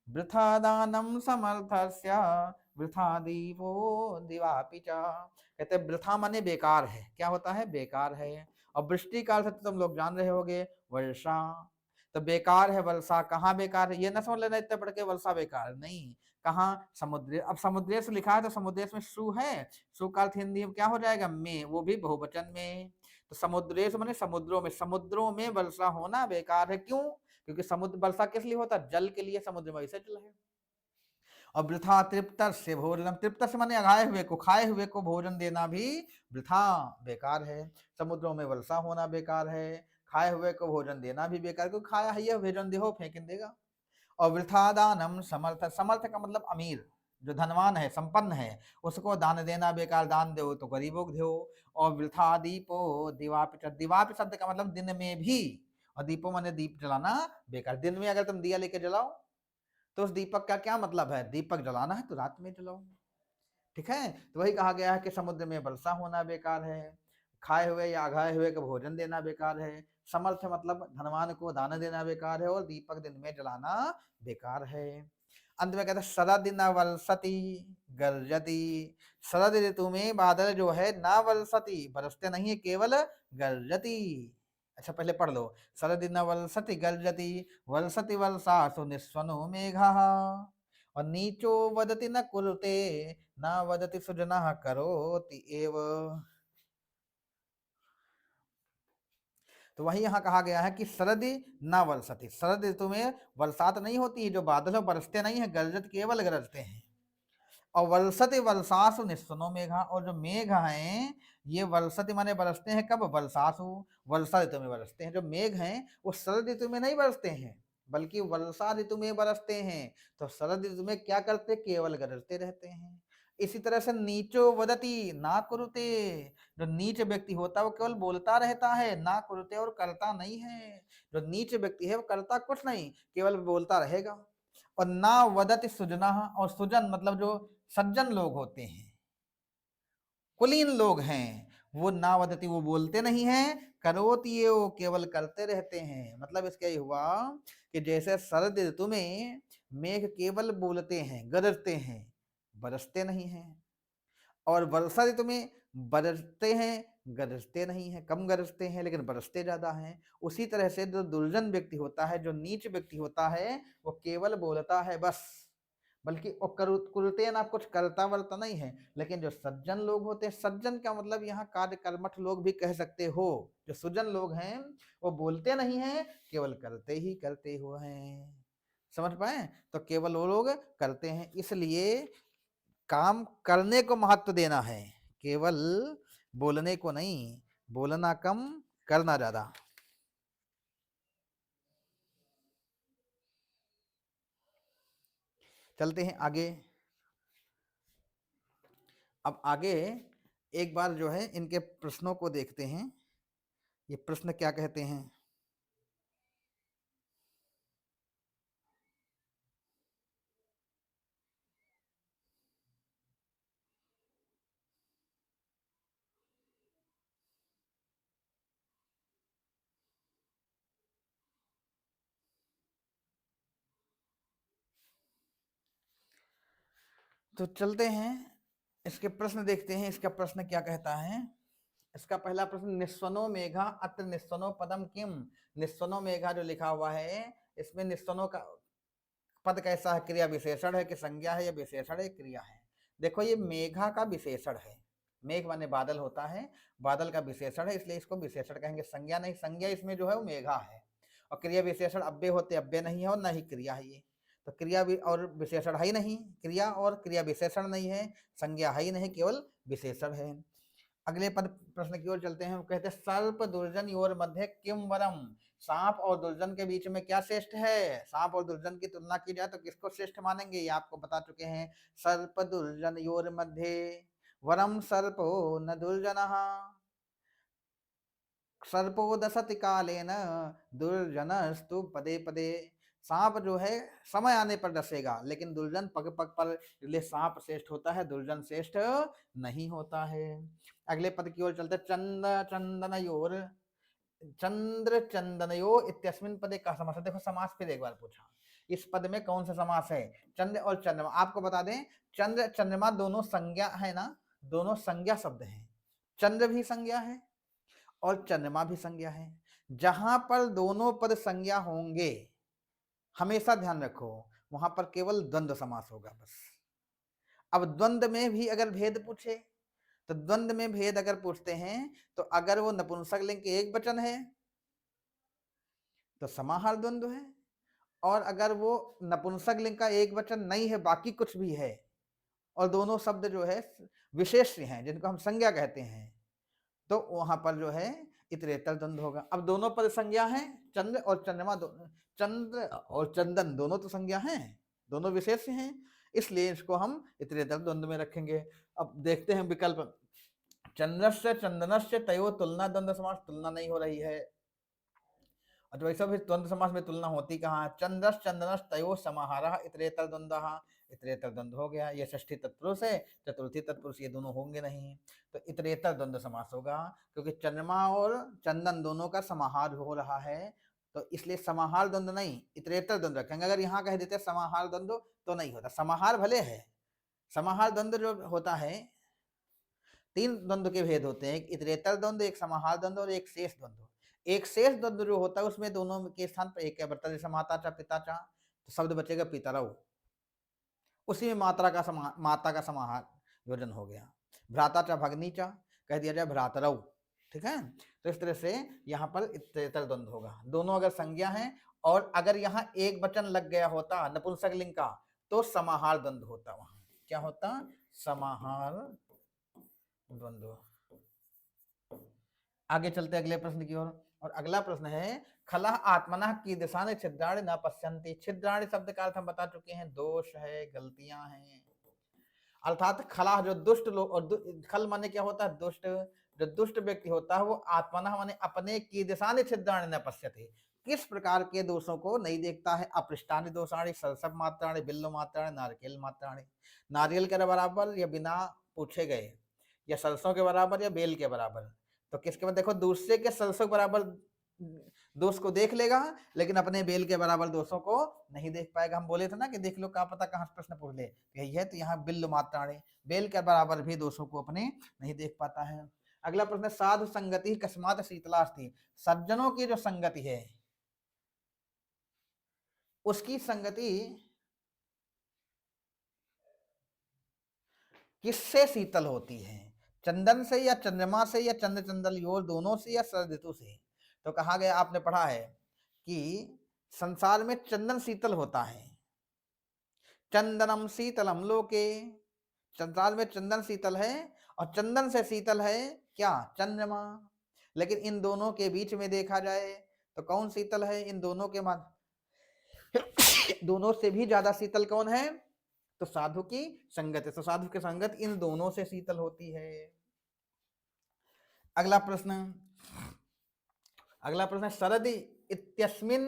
वृथा दानम समर्थस्य वृथा दीपो दिवापि च। कहते वृथा माने बेकार है, क्या होता है, बेकार है। और वृष्टि काल से तो तुम लोग जान रहे होगे, वर्षा। तो बेकार है वर्षा, कहाँ बेकार है, ये ना समझ लेना इतने पढ़ के वर्षा बेकार नहीं। कहाँ, समुद्र। अब समुद्र से लिखा है तो समुद्र में सु है, सु का अर्थ हिंदी में क्या हो जाएगा, में, वो भी बहुवचन में। तो समुद्रेश माने समुद्रों में, समुद्रों में वर्षा होना बेकार है। क्यों, क्योंकि समुद्र वर्षा किस लिए होता है, जल के लिए, समुद्र में वैसे जल है। और वृथा तृप्त से भोजन, तृप्त से माने अघाए हुए को, खाए हुए को भोजन देना भी वृथा, बेकार है। समुद्रों में वर्षा होना बेकार है, खाए हुए को भोजन देना भी बेकार, क्योंकि खाया है, भोजन देहो फेंक देगा। और वृथा दानम समर्थ, समर्थ का मतलब अमीर, जो धनवान है, संपन्न है, उसको दान देना बेकार, दान दो तो गरीबों को दो। और वृथा दीपो दिवाप, दिवाप शब्द का मतलब दिन में भी, और दीपो माने दीप जलाना बेकार। दिन में अगर तुम दिया लेके जलाओ तो उस दीपक का क्या मतलब है, दीपक जलाना है तो रात में जलाओ। ठीक है, तो वही कहा गया है कि समुद्र में वर्षा होना बेकार है, खाए हुए या अघाए हुए को भोजन देना बेकार है, समर्थ मतलब धनवान को दान देना बेकार है, और दीपक दिन में जलाना बेकार है। अंत में कहते हैं शरद न वर्षति गर्जति, शरद ऋतु में बादल जो है न वर्षति, बरसते नहीं है, केवल गर्जति। अच्छा पहले पढ़ लो, शरद न वर्षति गर्जति वर्षति वर्षासु निस्वनो मेघः, और नीचो वदति न कुरुते न वदति सुजनः करोति एव। तो वही यहाँ कहा गया है कि शरद न वर्षति, शरद ऋतु में बरसात नहीं होती है, जो बादल बरसते नहीं है, गरजत केवल गरजते हैं। और वर्षति वर्षासु निस्वनो मेघा, और जो मेघ हैं ये वर्षति माने बरसते हैं, कब, वर्षासु, वर्षा ऋतु में बरसते हैं। जो मेघ हैं वो शरद ऋतु में नहीं बरसते हैं, बल्कि वर्षा ऋतु में बरसते हैं। तो शरद ऋतु में क्या करते, केवल गरजते रहते हैं। इसी तरह से नीचो वदति ना कुरुते, जो नीच व्यक्ति होता है वो केवल बोलता रहता है, ना कुरुते, और करता नहीं है। जो नीच व्यक्ति है वो करता कुछ नहीं, केवल बोलता रहेगा। और ना वदति सुजना, और सुजन मतलब जो सज्जन लोग होते हैं, कुलीन लोग हैं, वो ना वदति वो बोलते नहीं हैं, करोति ये वो केवल करते रहते हैं। मतलब इसका ये हुआ कि जैसे शरद ऋतु में मेघ केवल बोलते हैं, गरजते हैं, बरसते नहीं हैं, और वर्षा ऋतु में बरसते हैं, गरजते नहीं है, कम गरजते हैं लेकिन बरसते ज्यादा हैं। उसी तरह से जो दुर्जन व्यक्ति होता है, जो नीच व्यक्ति होता है, वो केवल बोलता है बस, बल्कि वो कुरुते ना, कुछ करता वर्ता नहीं है। लेकिन जो सज्जन लोग होते हैं, सज्जन का मतलब यहाँ कार्य कर्मठ लोग भी कह सकते हो, जो सुजन लोग हैं वो बोलते नहीं है, केवल करते ही करते हो हैं। समझ पाए, तो केवल वो लोग करते हैं, इसलिए काम करने को महत्व देना है, केवल बोलने को नहीं, बोलना कम करना ज्यादा। चलते हैं आगे। अब आगे एक बार जो है इनके प्रश्नों को देखते हैं, ये प्रश्न क्या कहते हैं। तो चलते हैं इसके प्रश्न देखते हैं, इसका प्रश्न क्या कहता है। इसका पहला प्रश्न, निस्वनो मेघा अत्र निस्वनो पदम किम। निस्वनो मेघा जो लिखा हुआ है, इसमें निस्वनो का पद कैसा है, क्रिया विशेषण है कि संज्ञा है, या विशेषण है क्रिया है। देखो ये मेघा का विशेषण है, मेघ माने बादल होता है, बादल का विशेषण है, इसलिए इसको विशेषण कहेंगे, संज्ञा नहीं। संज्ञा इसमें जो है वो मेघा है, और क्रिया विशेषण अव्यय होते, अव्यय नहीं है और न ही क्रिया है ये। तो क्रिया भी और विशेषण है ही नहीं, क्रिया और क्रिया विशेषण नहीं है, संज्ञा है ही नहीं, केवल विशेषण है। अगले पद प्रश्न की ओर चलते हैं, वो कहते हैं सर्प दुर्जन योर मध्य किम वरम। सांप और दुर्जन के बीच में क्या श्रेष्ठ है, सांप और दुर्जन की तुलना की जाए तो किसको श्रेष्ठ मानेंगे, ये आपको बता चुके हैं। सर्प दुर्जन योर मध्य वरम सर्पो न दुर्जनः, सर्पो दशति कालेन दुर्जनस्तु पदे पदे। सांप जो है समय आने पर डसेगा, लेकिन दुर्जन पग पग पर, इसलिए सांप श्रेष्ठ होता है, दुर्जन श्रेष्ठ नहीं होता है। अगले पद की ओर चलते, चंद चंदन योर चंद्र चंदनयो इत्यस्मिन पदे का समास है। देखो समास फिर एक बार पूछा, इस पद में कौन सा समास है? चंद्र और चंद्रमा। आपको बता दें चंद्र चंद्रमा दोनों संज्ञा है ना, दोनों संज्ञा शब्द हैं। चंद्र भी संज्ञा है और चंद्रमा भी संज्ञा है। जहां पर दोनों पद संज्ञा होंगे हमेशा ध्यान रखो वहां पर केवल द्वंद्व समास होगा बस। अब द्वंद्व में भी अगर भेद पूछे तो द्वंद्व में भेद अगर पूछते हैं तो अगर वो नपुंसक लिंग के एक वचन है तो समाहार द्वंद्व है, और अगर वो नपुंसक लिंग का एक वचन नहीं है बाकी कुछ भी है और दोनों शब्द जो है विशेष हैं जिनको हम संज्ञा कहते हैं तो वहां पर जो है इतरेतर द्वंद्व होगा। अब दोनों पद संज्ञा हैं, चंद्र और चंद्रमा, चंद्र और चंदन दोनों तो संज्ञा हैं, दोनों विशेष हैं, इसलिए इसको हम इतरेतर द्वंद्व में रखेंगे। अब देखते हैं विकल्प। चंद्रस्य चंदनस्य तयो तुलना द्वंद्व समास, तुलना नहीं हो रही है। तो वैसा भी द्वंद्व समास में तुलना होती कहाँ? चंद्रस चंदनस तयो समाहारः इतरेतर द्वंद्वः, इतरेतर द्वंद्व हो गया। ये षष्ठी तत्पुरुष है, चतुर्थी तत्पुरुष ये दोनों होंगे नहीं, तो इतरेतर द्वंद्व समास होगा क्योंकि चंद्रमा और चंदन दोनों का समाहार हो रहा है, तो इसलिए समाहार द्वंद्व नहीं इतरेतर द्वंद्व रखेंगे। अगर यहाँ कह देते समाहार द्वंद्व तो नहीं होता। समाहार भले है, समाहार द्वंद्व जो होता है तीन द्वंद्व के भेद होते हैं, एक इतरेतर द्वंद्व, एक समाहार द्वंद्व और एक शेष द्वंद्व। एक शेष द्वंद्व जो होता है उसमें दोनों के स्थान पर एक क्या बरता, जैसे माता चा पिता चा, तो शब्द बचेगा पितरौ, उसी में माता का समाहार योजन हो गया। भ्राता चा भगनी चा कह दिया जाए भ्रातरौ, ठीक है। तो इस तरह से यहाँ पर इतरेतर द्वंद्व होगा, दोनों अगर संज्ञा है और अगर यहाँ एक वचन लग गया होता नपुंसक लिंग का तो समाहार द्वंद्व होता, वहां क्या होता? समाहार द्वंद्व। आगे चलते अगले प्रश्न की ओर, और अगला प्रश्न है खलः आत्मनः की दिशा ने छिद्राणि न पश्यन्ति। छिद्राणि शब्द का अर्थ हम बता चुके हैं, दोष है, गलतियां हैं, अर्थात खला जो दुष्ट लोग, और खल माने क्या होता है? दुष्ट। जो दुष्ट व्यक्ति होता है वो आत्मनः माने अपने की दिशा ने छिद्राणि न पश्यति, किस प्रकार के दोषों को नहीं देखता है? अपृष्टानि दोषाणि सरसप मात्राणि बिल्व मात्राणि नारकेल मात्राणि। नारियल के बराबर या बिना पूछे गए, या सरसों के बराबर या बेल के बराबर, तो किसके बाद देखो दूसरे के सरसों के बराबर दोष को देख लेगा लेकिन अपने बेल के बराबर दोषों को नहीं देख पाएगा। हम बोले थे ना कि देख लो क्या पता कहाँ प्रश्न पूछ ले, यही है। तो यहाँ बिल्व मात्राणि, बेल के बराबर भी दोषों को अपने नहीं देख पाता है। अगला प्रश्न, साधु संगति कस्मात् शीतलास्ति। सज्जनों की जो संगति है उसकी संगति किससे शीतल होती है? चंदन से या चंद्रमा से या चंद्र चंदन योर दोनों से या शरद ऋतु से? तो कहा गया, आपने पढ़ा है कि संसार में चंदन शीतल होता है, चंदनम शीतलम लोके, संसार में चंदन शीतल है और चंदन से शीतल है क्या? चंद्रमा। लेकिन इन दोनों के बीच में देखा जाए तो कौन शीतल है? इन दोनों के दोनों से भी ज्यादा शीतल कौन है? तो साधु की संगत है। तो साधु की संगत इन दोनों से शीतल होती है। अगला प्रश्न शरद इत्यस्मिन्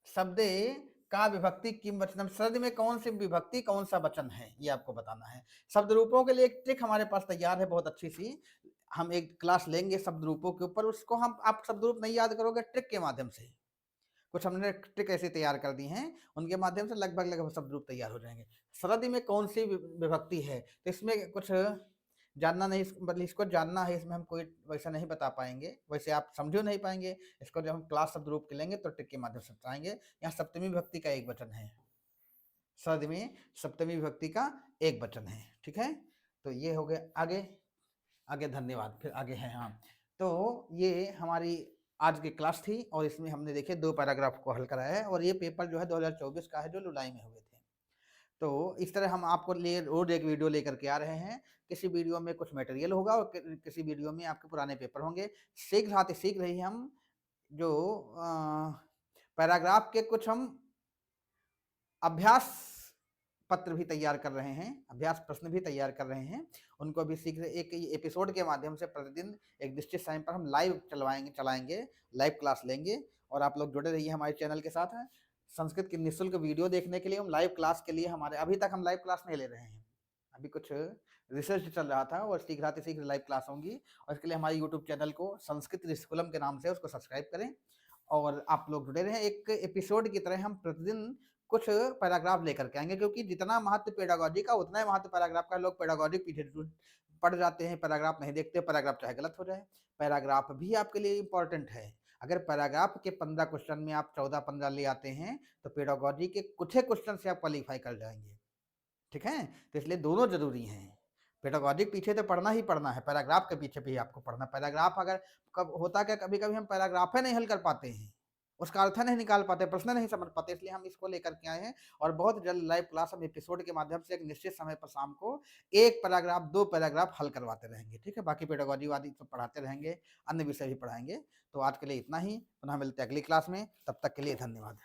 शब्दे का विभक्ति किम वचनम। शरद में कौन सी विभक्ति कौन सा वचन है ये आपको बताना है। शब्द रूपों के लिए एक ट्रिक हमारे पास तैयार है बहुत अच्छी सी, हम एक क्लास लेंगे शब्द रूपों के ऊपर, उसको हम आप शब्द रूप नहीं याद करोगे ट्रिक के माध्यम से, कुछ हमने ट्रिक ऐसे तैयार कर दी हैं उनके माध्यम से लगभग शब्द रूप तैयार हो जाएंगे। शरद में कौन सी विभक्ति है तो इसमें कुछ जानना नहीं, मतलब इसको जानना है, इसमें हम कोई वैसा नहीं बता पाएंगे, वैसे आप समझो नहीं पाएंगे। इसको जब हम क्लास शब्द रूप के लेंगे तो ट्रिक के माध्यम से बताएंगे। यहाँ सप्तमी विभक्ति का एक वचन है, शरद में सप्तमी विभक्ति का एक वचन है, ठीक है। तो ये हो गया। आगे धन्यवाद। फिर आगे है, हाँ, तो ये हमारी आज की क्लास थी और इसमें हमने देखे 2 पैराग्राफ को हल कराया है और ये पेपर जो है 2024 का है जो जुलाई में हुए थे। तो इस तरह हम आपको लिए रोज एक वीडियो लेकर के आ रहे हैं। किसी वीडियो में कुछ मटेरियल होगा और किसी वीडियो में आपके पुराने पेपर होंगे। शीघ्र ही हम जो पैराग्राफ के कुछ हम अभ्यास पत्र भी तैयार कर रहे हैं, अभ्यास प्रश्न भी तैयार कर रहे हैं, उनको भी शीघ्र एक एपिसोड के माध्यम से प्रतिदिन एक निश्चित टाइम पर हम लाइव चलाएंगे, लाइव क्लास लेंगे और आप लोग जुड़े रहिए हमारे चैनल के साथ। संस्कृत की निःशुल्क वीडियो देखने के लिए हम लाइव क्लास के लिए हमारे अभी तक हम लाइव क्लास नहीं ले रहे हैं, अभी कुछ रिसर्च चल रहा था और सीख रहा था, सीख लाइव क्लास होंगी और इसके लिए हमारे यूट्यूब चैनल को संस्कृत रिस्कुलम के नाम से उसको सब्सक्राइब करें और आप लोग जुड़े रहें। एक एपिसोड की तरह हम प्रतिदिन कुछ पैराग्राफ लेकर के आएंगे, क्योंकि जितना महत्व पेडागोजी का उतना ही महत्व पैराग्राफ का। लोग पेडागोजी पीछे पढ़ जाते हैं, पैराग्राफ नहीं देखते, पैराग्राफ चाहे गलत हो जाए। पैराग्राफ भी आपके लिए इंपॉर्टेंट है। अगर पैराग्राफ के 15 क्वेश्चन में आप 14-15 ले आते हैं तो पेडागोजी के कुछ ही क्वेश्चन से आप क्वालिफाई कर जाएंगे। ठीक है, तो इसलिए दोनों जरूरी हैं। पेडागोजिक पीछे तो पढ़ना ही पढ़ना है, पैराग्राफ के पीछे भी आपको पढ़ना। पैराग्राफ अगर कब होता क्या, कभी कभी हम पैराग्राफ ही नहीं हल कर पाते हैं, उसका अर्थ नहीं निकाल पाते, प्रश्न नहीं समझ पाते, इसलिए हम इसको लेकर के आए हैं। और बहुत जल्द लाइव क्लास हम एपिसोड के माध्यम से एक निश्चित समय पर शाम को एक पैराग्राफ 2 पैराग्राफ हल करवाते रहेंगे। ठीक है, बाकी पेडागोजी वादी तो पढ़ाते रहेंगे, अन्य विषय भी पढ़ाएंगे। तो आज के लिए इतना ही, पुनः मिलते हैं अगली क्लास में, तब तक के लिए धन्यवाद।